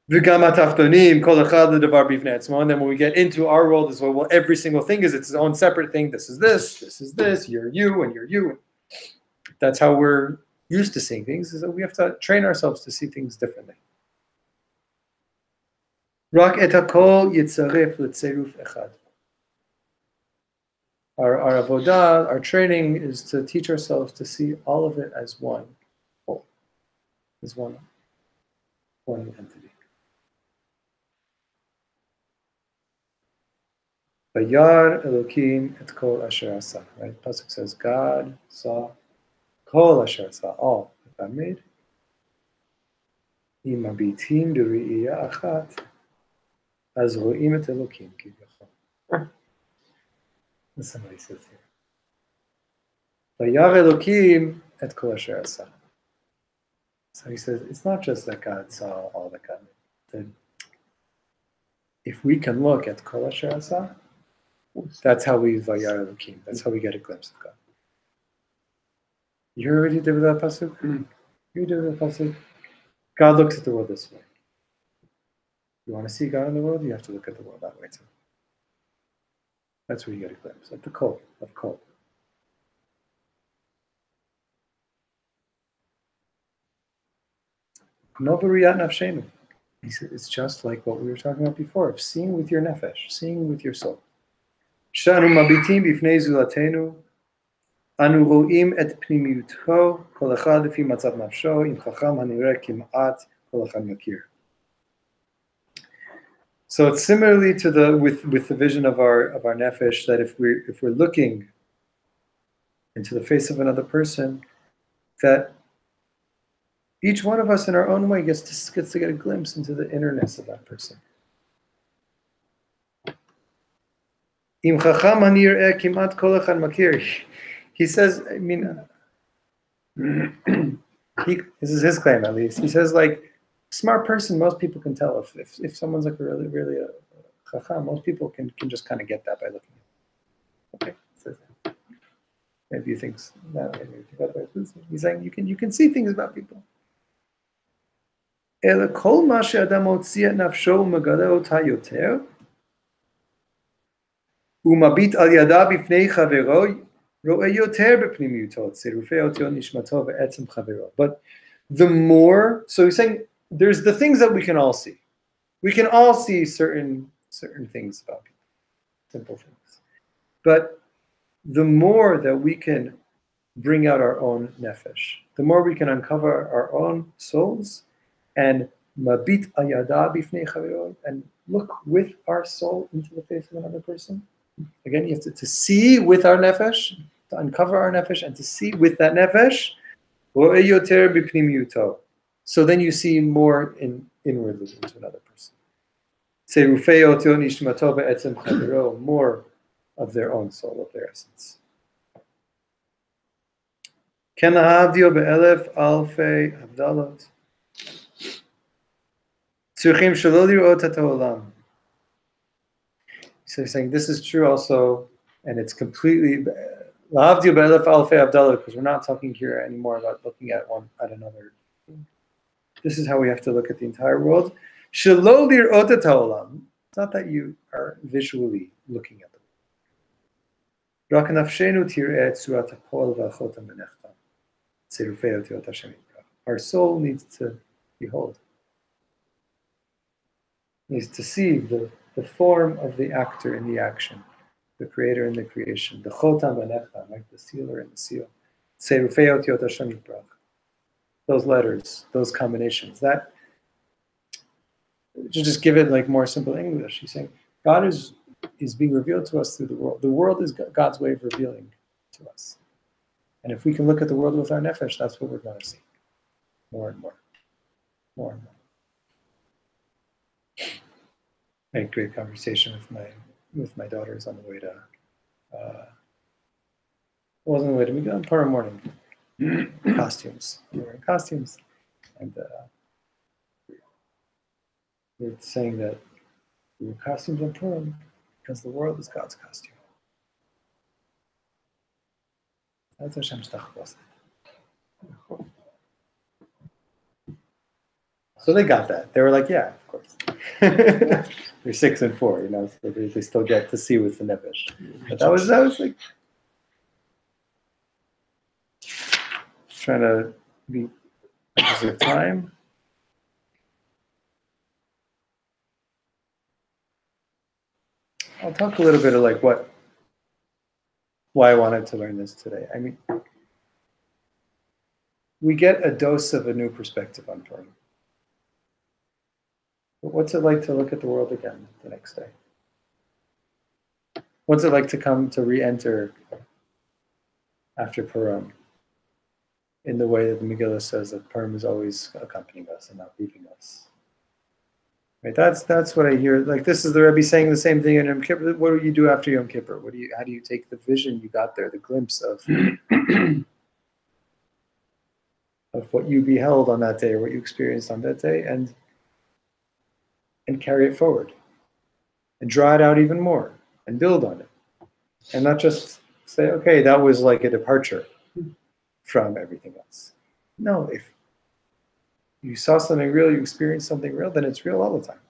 V'gam hatachtonim kol echad ledavar b'ifnei atzmo. And then when we get into our world as well, every single thing is its own separate thing. This is this, you're you, and you're you. That's how we're used to seeing things, is that we have to train ourselves to see things differently. Rak et hakol yitzaref letzeruf echad. Our avodah, our training is to teach ourselves to see all of it as one whole, as one entity. Vayar Elokim et kol asher asa. Right? Pasuk says, God saw kol asher asa, all that God made. Im habitim d're'iyah achat, az ro'im et Elokim kiv'yachol. Somebody says here. Vayar Elokim et kol asher asa. So he says, it's not just that God saw all that God made. If we can look at kol asher asa, that's how we Vayar Elokim. That's how we get a glimpse of God. You already did with that pasuk? You did with that pasuk? God looks at the world this way. You want to see God in the world? You have to look at the world that way too. That's where you get a glimpse at the kol of kol. No bariyat nafshenu. He said it's just like what we were talking about before, of seeing with your nefesh, seeing with your soul. שאנו מביטים בפני זולתנו, אנו רואים את פנימיותו, כל אחד לפי מצב נפשו, עם חכם הנראה כמעט כל אחד מכיר. So it's similarly to with the vision of our nefesh, that if we're looking into the face of another person, that each one of us in our own way gets to get a glimpse into the innerness of that person. Im chacham hanireh kimat kol echad makir. He says, I mean, this is his claim at least. He says, like, smart person, most people can tell if someone's like a really a chacham, most people can just kind of get that by looking at it. Okay. Maybe you think that, maybe you think otherwise. He's saying you can see things about people. אלא כל מה שאדם מוציא את נפשו ומגלה אותה יותר, ומביט על ידה בפני חברו, רואה יותר בפנימיותו, צירופי אותיות נשמתו ועצם חברו. But the more, so he's saying, there's the things that we can all see. We can all see certain things about people, simple things. But the more that we can bring out our own nefesh, the more we can uncover our own souls, and mabit ayada bifnei chaviro, and look with our soul into the face of another person. Again, you have to see with our nefesh, to uncover our nefesh, and to see with that nefesh. So then you see more inwardly into another person. More of their own soul, of their essence. So he's saying this is true also, and it's completely because we're not talking here anymore about looking at one at another. This is how we have to look at the entire world. It's not that you are visually looking at the world. Our soul needs to behold. Needs to see the form of the actor in the action, the creator in the creation, the chotam v'nechtam, like the sealer and the seal. Those letters, those combinations. That, to just give it like more simple English, he's saying God is being revealed to us through the world. The world is God's way of revealing to us. And if we can look at the world with our nefesh, that's what we're going to see. More and more. More and more. I had a great conversation with my daughters on the way to wasn't on the way to Purim tomorrow morning. Costumes. They were wearing costumes. And we were saying that we were costumes on Purim because the world is God's costume. That's Hashem's tachlis. So they got that. They were like, yeah, of course. They're 6 and 4, so they still get to see with the nefesh. But that was like trying to be conscious of time. I'll talk a little bit of like why I wanted to learn this today. I mean, we get a dose of a new perspective on Purim. But what's it like to look at the world again the next day? What's it like to come to re-enter after Purim in the way that the Megillah says that Purim is always accompanying us and not leaving us? Right? That's what I hear. Like, this is the Rebbe saying the same thing in Yom Kippur. What do you do after Yom Kippur? How do you take the vision you got there, the glimpse of of what you beheld on that day or what you experienced on that day, and carry it forward and draw it out even more and build on it, and not just say, okay, that was like a departure from everything else. No, if you saw something real, you experienced something real, then it's real all the time.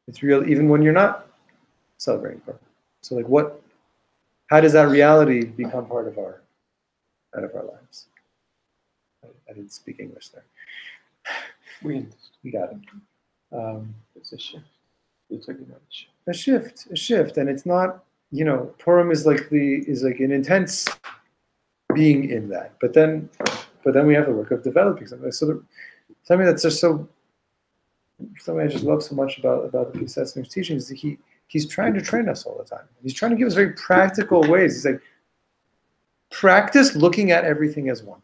It's real even when you're not celebrating Purim. So like how does that reality become part of our lives? I didn't speak English there. We got it. There's a shift. It's like a shift, and it's not, Purim is like an intense being in that, but then we have the work of developing something. So something that's just something I just love so much about the Piaseczna's teachings is that he's trying to train us all the time. He's trying to give us very practical ways. He's like, practice looking at everything as one.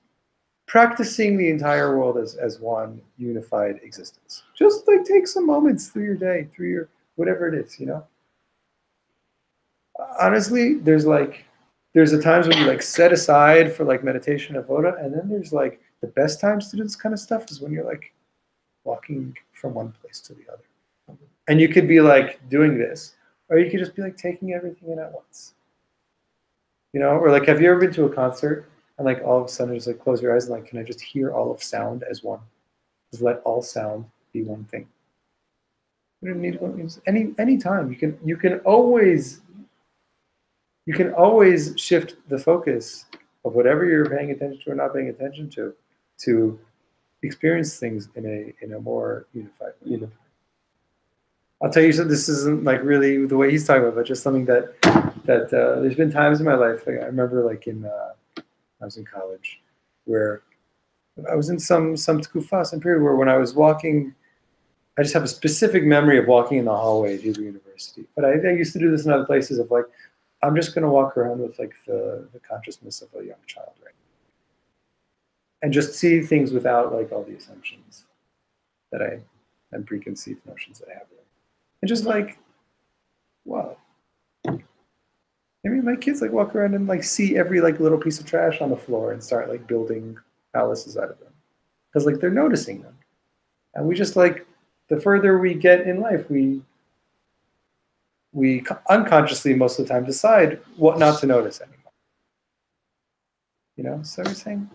Practicing the entire world as one unified existence. Just like take some moments through your day, through your whatever it is, Honestly, there's the times when you set aside for meditation avoda, and then there's the best times to do this kind of stuff is when you're walking from one place to the other. And you could be doing this, or you could just be taking everything in at once. Or have you ever been to a concert and all of a sudden just close your eyes and can I just hear all of sound as one? Just let all sound be one thing. You don't need to go any time. You can always shift the focus of whatever you're paying attention to or not paying attention to experience things in a more unified way. I'll tell you something. This isn't really the way he's talking about, but just something that there's been times in my life. I remember I was in college, where I was in some period where when I was walking, I just have a specific memory of walking in the hallway at Hebrew University. But I used to do this in other places of I'm just going to walk around with the consciousness of a young child, right? And just see things without all the assumptions and preconceived notions that I have. And just wow. I mean, my kids walk around and see every little piece of trash on the floor and start building palaces out of them, because they're noticing them. And we just the further we get in life, we unconsciously most of the time decide what not to notice anymore. So we're saying,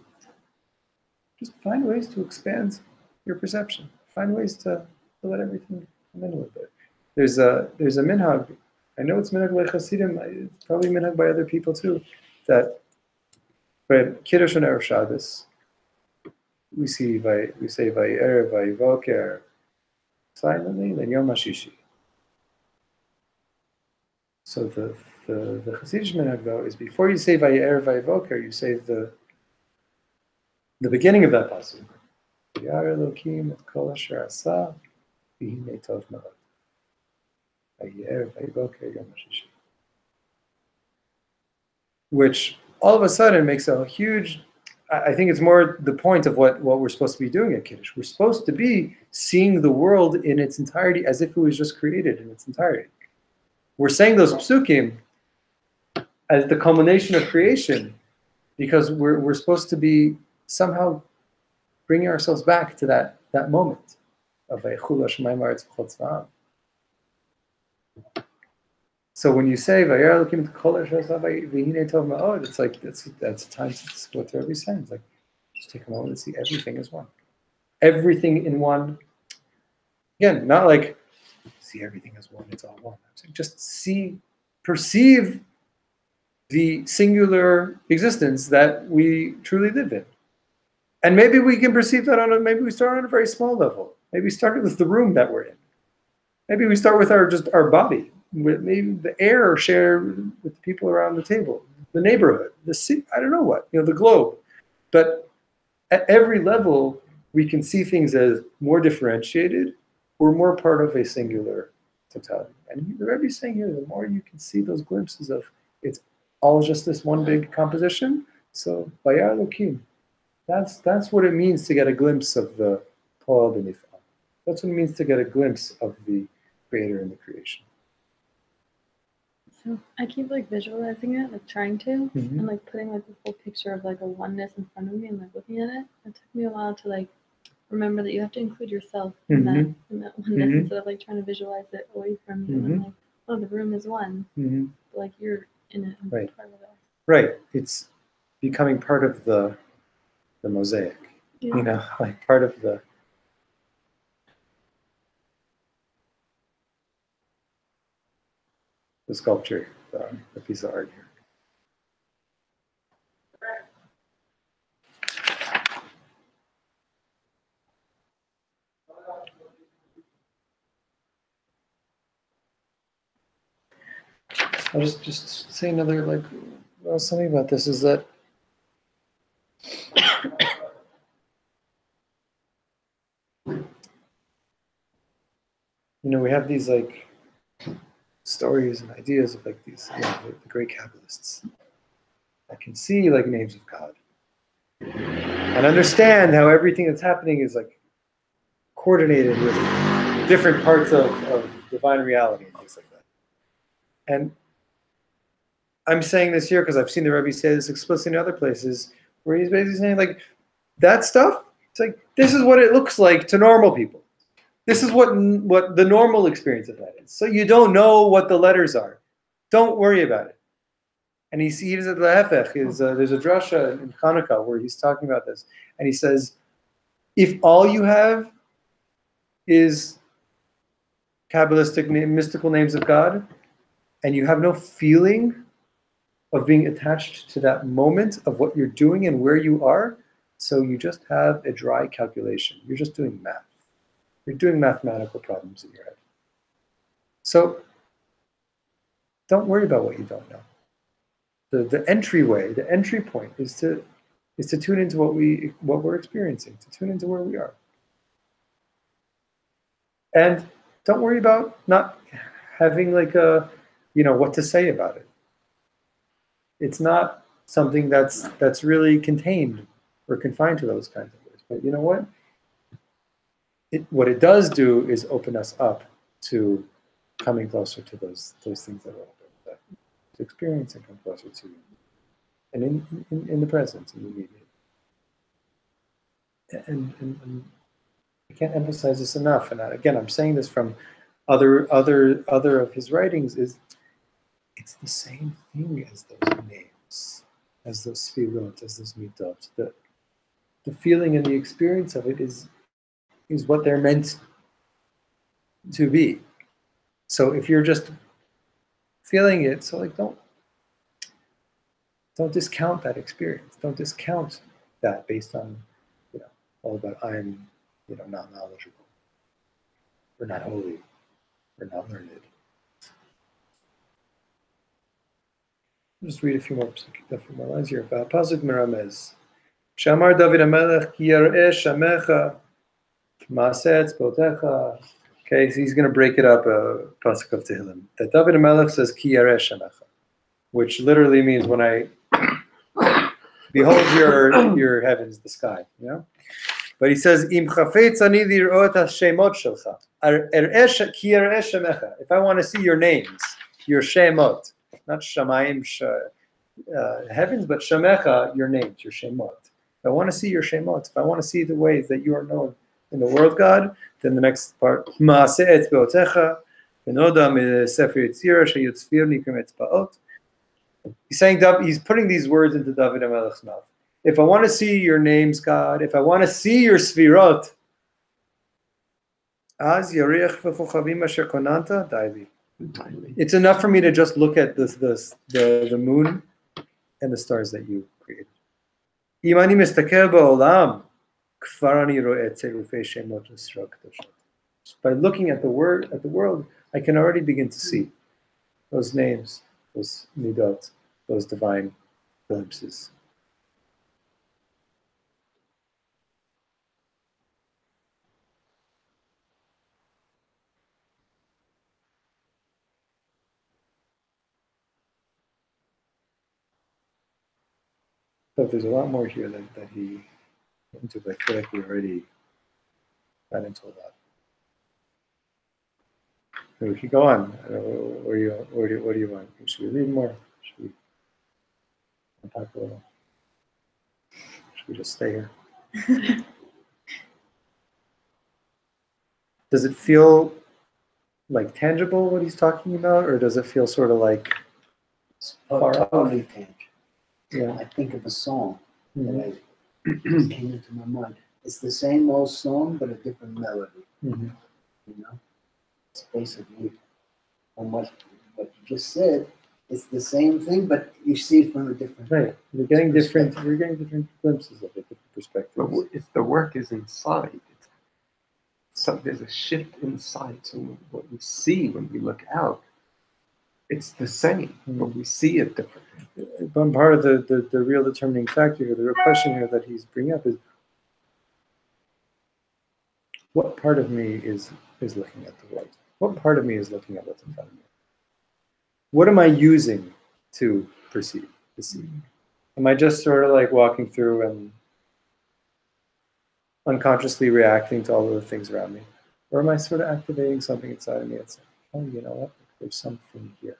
just find ways to expand your perception. Find ways to let everything come in a little bit. There's a minhag. I know it's minhag by Chassidim. It's probably minhag by other people too. That when Kiddush and Erev Shabbos, we say Vayerev Vayivoker silently, then Yom HaShishi. So the Chassidish minhag though is before you say Vayerev Vayivoker, you say the beginning of that pasuk. V'yar Elokim et kol asher asa v'hinei tov ma'od. Which all of a sudden makes a huge, I think it's more the point of what we're supposed to be doing at Kiddush. We're supposed to be seeing the world in its entirety as if it was just created in its entirety. We're saying those psukim as the culmination of creation because we're supposed to be somehow bringing ourselves back to that moment of Vayechul Hashemayim Haaretz V'chol Tzva'am. So when you say Vayar Elokim et kol asher asa v'hinei tov ma'od, it's that's a time to what the Rebbe is saying. It's just take a moment and see everything as one, everything in one. Again, not see everything as one. It's all one. I'm saying just perceive the singular existence that we truly live in, and maybe we can perceive that maybe we start on a very small level. Maybe we start with the room that we're in. Maybe we start with our body. Maybe the air shared with the people around the table, the neighborhood, the city, I don't know what, the globe. But at every level, we can see things as more differentiated or more part of a singular totality. And the Rebbe is saying here, the more you can see those glimpses of it's all just this one big composition. So, Vayar Elokim, that's what it means to get a glimpse of the Paul Benifal. That's what it means to get a glimpse of the Creator and the creation. So I keep visualizing it, trying to, and putting the full picture of a oneness in front of me and looking at it. It took me a while to remember that you have to include yourself in that oneness instead of trying to visualize it away from you and the room is one. But you're in it and right. part of it. Right. It's becoming part of the mosaic. Yeah. Part of the sculpture, the piece of art here. I'll just say another something about this is that we have these stories and ideas of these the great Kabbalists that can see names of God and understand how everything that's happening is coordinated with different parts of divine reality and things like that. And I'm saying this here because I've seen the Rebbe say this explicitly in other places where he's basically saying that stuff, it's this is what it looks like to normal people. This is what the normal experience of that is. So you don't know what the letters are. Don't worry about it. And he sees at Lehefech there's a drasha in Hanukkah where he's talking about this. And he says, if all you have is Kabbalistic mystical names of God, and you have no feeling of being attached to that moment of what you're doing and where you are, so you just have a dry calculation. You're just doing math. You're doing mathematical problems in your head. So don't worry about what you don't know. The entryway, the entry point is to tune into what we're experiencing, to tune into where we are. And don't worry about not having what to say about it. It's not something that's really contained or confined to those kinds of words. But you know what? What it does do is open us up to coming closer to those things that are open, that to experience and come closer to, and in the present, in the immediate. And I can't emphasize this enough. And again, I'm saying this from other of his writings. It's the same thing as those names, as those sfirot, as those midot. The feeling and the experience of it is what they're meant to be. So if you're just feeling it, so don't discount that experience. Don't discount that based on all about I'm not knowledgeable, or not holy, or not learned. I'll just read a few more lines here. Pasuk Meramez. Shamar David Hamelech ki yareh shamecha ma'aseh tzbotecha. Okay, so he's going to break it up, pasuk of Tehillim. That David Hamelech says ki yareh shamecha, which literally means when I behold your heavens, the sky. But he says im chafetz ani lirot hashemot shelcha ki yareh shamecha. If I want to see your names, your shemot. Not shamayim, heavens, but shamecha, your names, your shemot. If I want to see your shemot, if I want to see the ways that you are known in the world, God, then the next part, ma'aseh etzbeotecha, v'noda mesefer yitzira sheyotzfir nikum etzbaot. He's saying, he's putting these words into David Hamelech's mouth. If I want to see your names, God, if I want to see your sfirot, az yarich v'chochavim asher konanta, daili. It's enough for me to just look at the moon and the stars that you created. By looking at the world, I can already begin to see those names, those midot, those divine glimpses. But there's a lot more here that he went into, but I feel like we already got into a lot. We could go on. What do you want? Should we read more? Should we unpack a little? Should we just stay here? Does it feel tangible what he's talking about, or does it feel sort of far totally off? tangible. Yeah. I think of a song that came into my mind. It's the same old song, but a different melody. Mm-hmm. It's basically from what you just said. It's the same thing, but you see it from a different. Right. We're getting different glimpses of it, different perspectives. But if the work is inside, so there's a shift inside. So what we see when we look out It's the same, but we see it differently. But part of the real determining factor here, the real question here that he's bringing up is, what part of me is looking at the world? What part of me is looking at what's in front of me? What am I using to perceive, to see? Am I just sort of like walking through and unconsciously reacting to all of the things around me? Or am I sort of activating something inside of me that's like, oh, you know what? There's something here.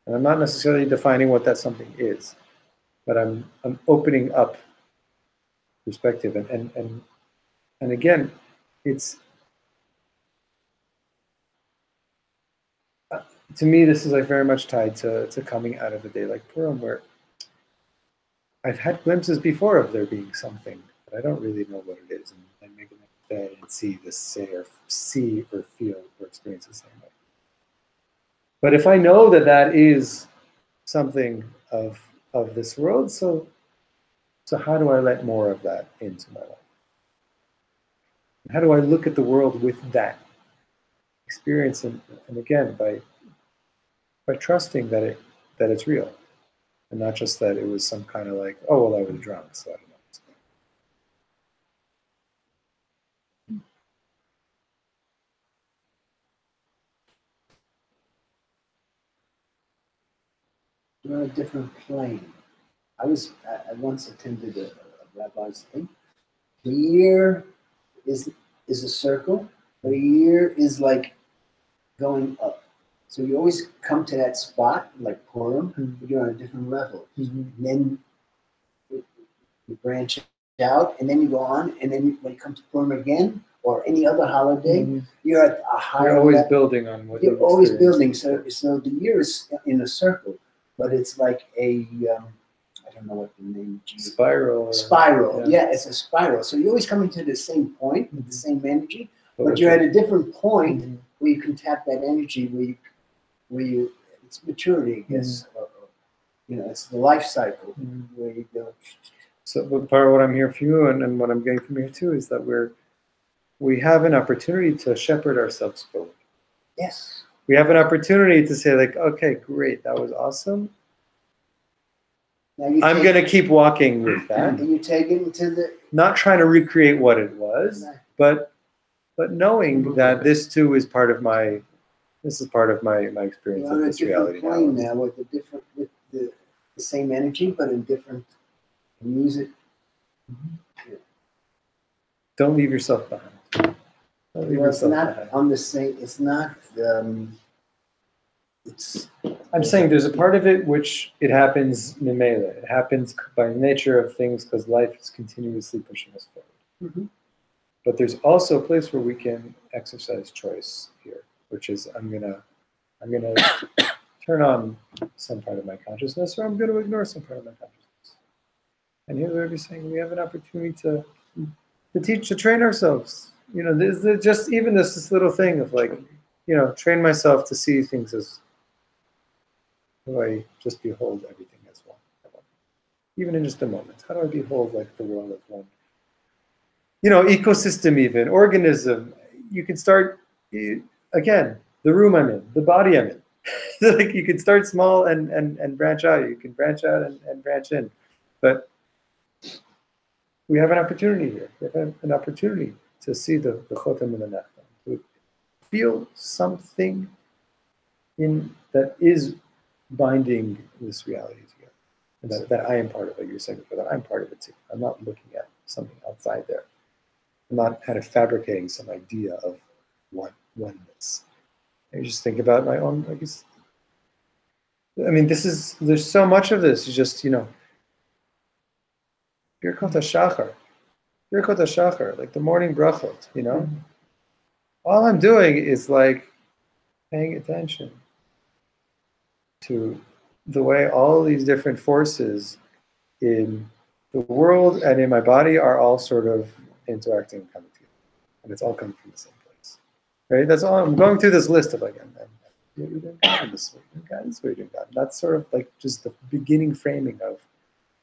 And I'm not necessarily defining what that something is, but I'm opening up perspective. And again, it's, to me, this is like very much tied to coming out of a day like Purim, where I've had glimpses before of there being something, but I don't really know what it is. And I make it day and see or feel or experience the same way. But if I know that that is something of this world, so how do I let more of that into my life? How do I look at the world with that experience? And again, by trusting that it's real, and not just that it was some kind of like, oh well, I was drunk, so I don't know. You're on a different plane. I once attended a rabbi's thing. The year is a circle, but a year is like going up. So you always come to that spot, like Purim, but you're on a different level. And then you branch out, and then you go on, and then when you come to Purim again, or any other holiday, you're at a higher You're always level. building on what You're always building. So the year is in a circle, but it's like a I don't know what the name is. Spiral. Yeah, it's a spiral. So you're always coming to the same point with the same energy, but you're at a different point where you can tap that energy, where you it's maturity, I guess. Or, it's the life cycle where you go. So part of what I'm hearing from you and what I'm getting from here too is that we have an opportunity to shepherd ourselves forward. Yes. We have an opportunity to say like, okay, great, that was awesome. I'm going to keep walking with that. And you take it into the... Not trying to recreate what it was, but knowing that this too is part of my experience of this reality now. You're on a different plane now with the same energy, but in different music. Yeah. Don't leave yourself behind. It's not on the same. It's not. It's. I'm saying there's a part of it which it happens mimele. It happens by nature of things because life is continuously pushing us forward. But there's also a place where we can exercise choice here, which is I'm gonna turn on some part of my consciousness, or I'm going to ignore some part of my consciousness. And here we're saying we have an opportunity to train ourselves. There's just even this little thing of like, train myself to see things as, how do I just behold everything as one? Even in just a moment, how do I behold like the world as one? Ecosystem, even organism. You can start again. The room I'm in, the body I'm in. Like you can start small and branch out. You can branch out and branch in, but we have an opportunity here. We have an opportunity to see the chotem and the neftam, to feel something that is binding this reality together, and that I am part of it. You're saying before that I'm part of it too. I'm not looking at something outside there. I'm not kind of fabricating some idea of oneness. I just think about my own, I guess. I mean, there's so much of this. It's just, Birkot HaShachar, like the morning brachot, All I'm doing is like paying attention to the way all these different forces in the world and in my body are all sort of interacting and coming together. And it's all coming from the same place. Right? That's all. I'm going through this list of like, what you're doing God, this is what you're doing God, this is what you're doing God. And that's sort of like just the beginning framing of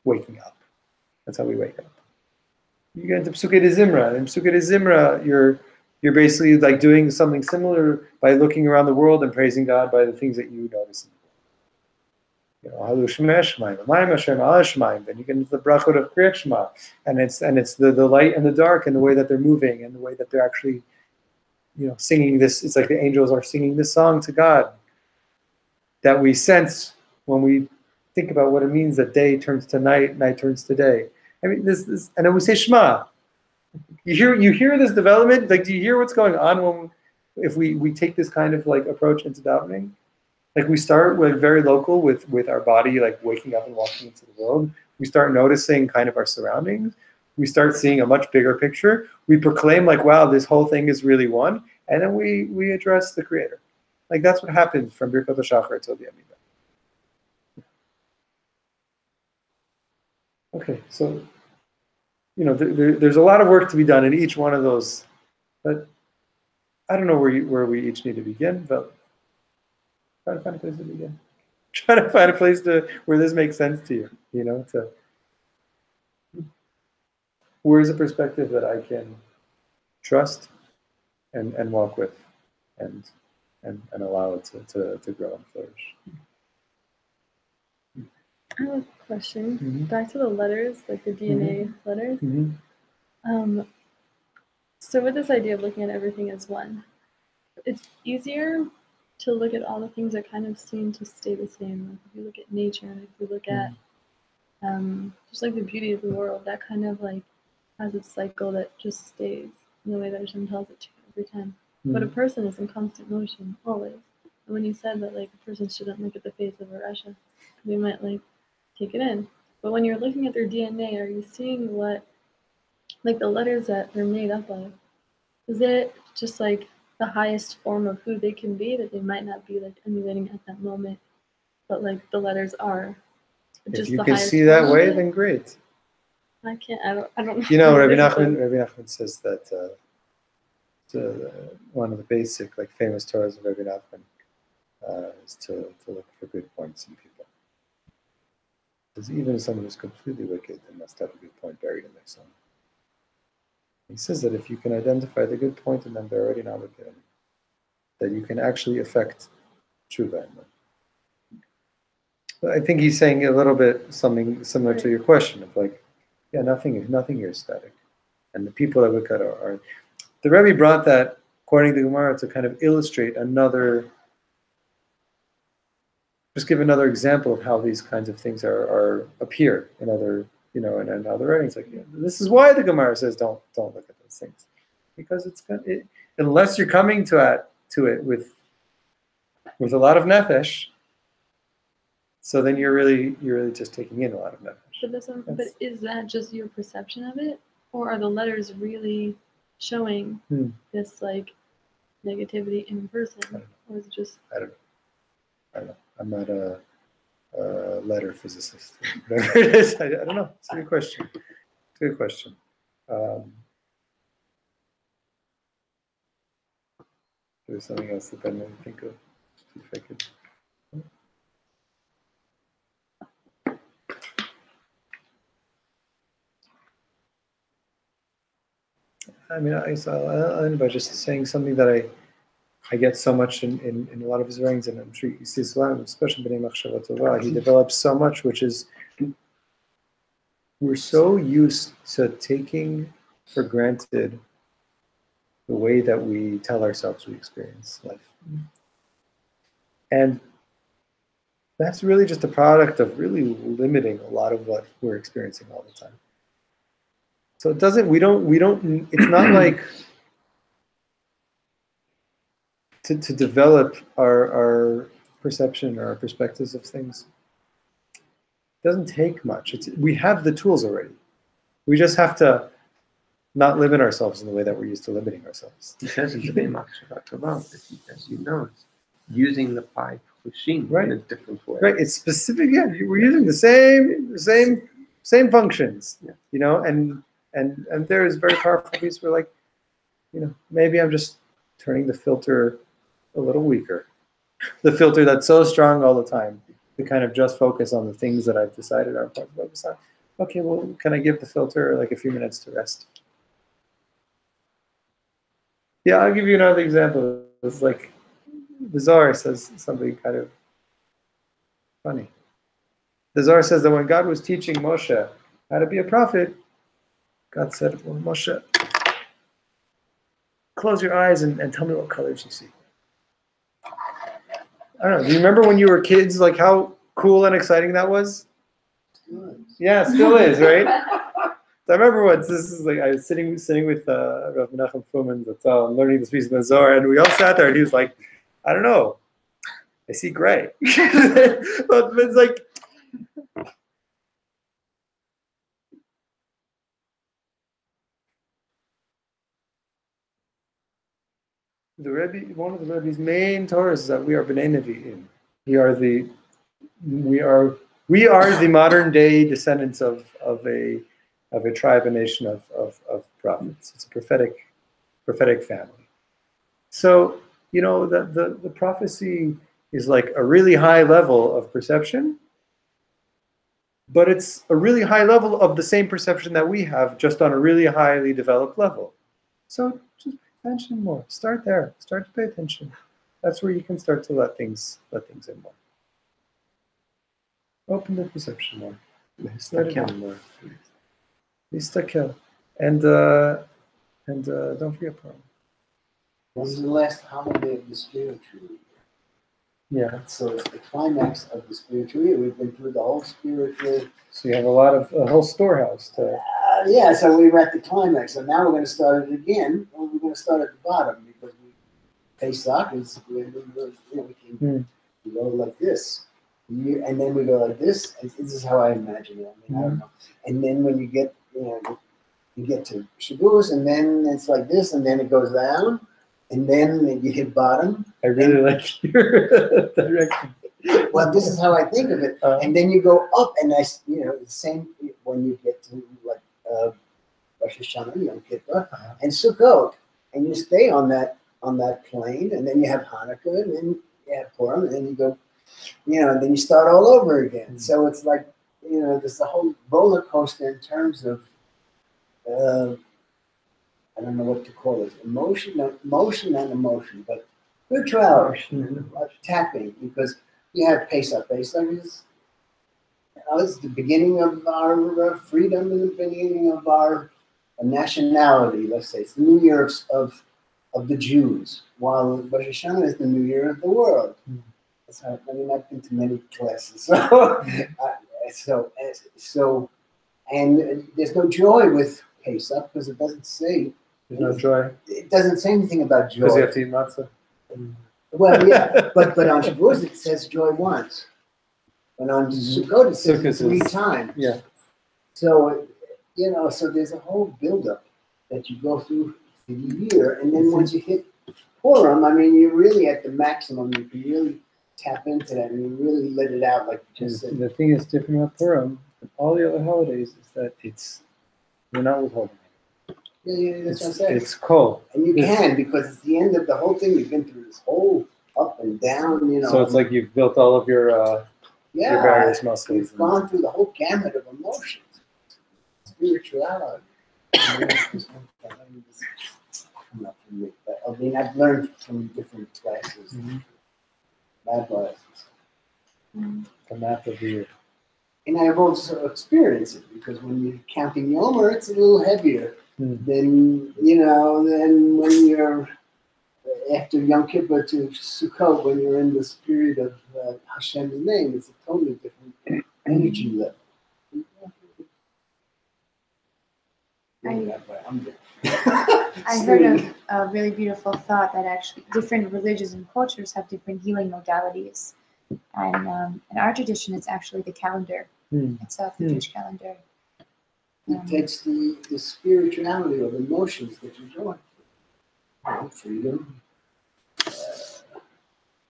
waking up. That's how we wake up. You get into Psukei de Zimra, and in Psukei de Zimra, You're basically like doing something similar by looking around the world and praising God by the things that you notice. You know, Halu Shema Shemaim, Amayim Hashem Ala Shemaim. Then you get into the brachot of Kriyat Shema, and it's the light and the dark and the way that they're moving and the way that they're actually, you know, singing this. It's like the angels are singing this song to God that we sense when we think about what it means that day turns to night, night turns to day. I mean, this, and then we say Shema. You hear this development? Like, do you hear what's going on if we take this kind of like approach into davening? Like, we start with very local with our body, like waking up and walking into the world. We start noticing kind of our surroundings. We start seeing a much bigger picture. We proclaim like, wow, this whole thing is really one. And then we address the Creator. Like, that's what happens from Birkat HaShachar till the Amidah. Okay, so, you know, there's a lot of work to be done in each one of those, but I don't know where we each need to begin, but try to find a place to begin. Try to find a place where this makes sense to you, you know, where's a perspective that I can trust and walk with and allow it to grow and flourish. I have a question. Back to the letters, like the DNA letters. So with this idea of looking at everything as one, it's easier to look at all the things that kind of seem to stay the same. Like if you look at nature, if you look at just like the beauty of the world, that kind of like has its cycle that just stays in the way that Hashem tells it to every time. But a person is in constant motion, always. And when you said that like a person shouldn't look at the face of a Russia, they might like take it in. But when you're looking at their DNA, are you seeing what, like the letters that they're made up of? Is it just like the highest form of who they can be that they might not be like emulating at that moment, but like the letters are just if you the can highest see that form way, of it? then great. I can't. I don't know. You know, Rabbi Nachman says that one of the basic, like famous Torahs of Rabbi Nachman is to look for good points in people. Because even someone who's completely wicked, they must have a good point buried in their soul. He says that if you can identify the good point in them, they're already not wicked, that you can actually affect tshuva in them. But I think he's saying a little bit something similar to your question of like, yeah, nothing here is static. And the people that we cut are the Rebbe brought that, according to Gemara, to kind of illustrate just give another example of how these kinds of things appear in other, you know, in other writings. Like, yeah, this is why the Gemara says don't look at those things, because unless you're coming to it with a lot of nefesh, so then you're really just taking in a lot of nefesh. But is that just your perception of it, or are the letters really showing this like negativity in person, or is it just? I don't know. I'm not a letter physicist. Whatever it is, I don't know. It's a good question. There's something else that I didn't think of. See if I could. I mean, I'll end by just saying something that I get so much in a lot of his writings, and I'm sure you see this a lot, especially B'nai Machshava Tova. He develops so much, which is we're so used to taking for granted the way that we tell ourselves we experience life. And that's really just a product of really limiting a lot of what we're experiencing all the time. So it's not like to develop our perception or our perspectives of things. It doesn't take much. We have the tools already. We just have to not limit ourselves in the way that we're used to limiting ourselves. He says in the name of Yeshivat Simchat, as you know, it's using the five chushim in a different way. Right. It's specific. Yeah, we're using the same functions. Yeah. You know, and there is very powerful piece where, like, you know, maybe I'm just turning the filter a little weaker. The filter that's so strong all the time to kind of just focus on the things that I've decided are important to focus on. Okay, well, can I give the filter like a few minutes to rest? Yeah, I'll give you another example. It's like the Zohar says something kind of funny. The Zohar says that when God was teaching Moshe how to be a prophet, God said, well, Moshe, close your eyes and tell me what colors you see. I don't know. Do you remember when you were kids, like how cool and exciting that was? Yeah, it still is, right? So I remember once, this is like, I was sitting with Rav Menachem Fuhrman, that's all, learning this piece of the Zohar, and we all sat there, and he was like, I don't know, I see gray. But it's like, the Rebbe, one of the Rebbe's main Torahs is that we are B'nai Nevi'im. We are the modern day descendants of a tribe, a nation of prophets. It's a prophetic family. So, you know, the prophecy is like a really high level of perception, but it's a really high level of the same perception that we have, just on a really highly developed level. So just pay attention more. Start there. Start to pay attention. That's where you can start to let things in more. Open the perception more. Let it in more. Listakel. And don't forget Purim. This is the last holiday of the spiritual year. Yeah. So it's the climax of the spiritual year. We've been through the whole spiritual. So you have a whole storehouse to. Yeah, so we were at the climax. So now we're going to start it again. Well, we're going to start at the bottom because Pesach is we go like this. And then we go like this. And this is how I imagine it. I mean, I don't know. And then when you get to Shavuos, and then it's like this, and then it goes down, and then you hit bottom. I really like your direction. Well, this is how I think of it. And then you go up, and the same when you get to like Rosh Hashanah, Yom Kippur, and Sukkot, and you stay on that plane, and then you have Hanukkah, and then you have Purim, and then you go, and then you start all over again. Mm-hmm. So it's like, there's a whole roller coaster in terms of, I don't know what to call it, motion and emotion, but spirituality, tapping, because you have Pesach. Pesach is, it's the beginning of our freedom and the beginning of our nationality, let's say. It's the New Year of the Jews, while Rosh Hashanah is the New Year of the world. Mm-hmm. I've been to many classes, so, and there's no joy with Pesach because it doesn't say. There's no joy. It doesn't say anything about joy. Because you have to eat matzah. Well, yeah, but on Shavuos it says joy once, and on Sukkot it says 3 times. Yeah. So, so there's a whole buildup that you go through the year, and then once you hit Purim, you're really at the maximum. You can really tap into that, and you really let it out, like you just said. The thing is different about Purim than all the other holidays is that we're not withholding. Yeah, that's what I'm saying. It's cold. And you can, because it's the end of the whole thing. You've been through this whole up and down, So it's like you've built all of your various muscles. You've gone through the whole gamut of emotions, spirituality. I've learned from different classes, lab classes. The map of the year. And I've also experienced it, because when you're counting Yomer, it's a little heavier than when you're after Yom Kippur to Sukkot, when you're in this period of Hashem's name. It's a totally different energy level. I heard a really beautiful thought that actually different religions and cultures have different healing modalities. And in our tradition, it's actually the calendar itself, the Jewish calendar. It takes the spirituality of emotions that you're going through. Freedom,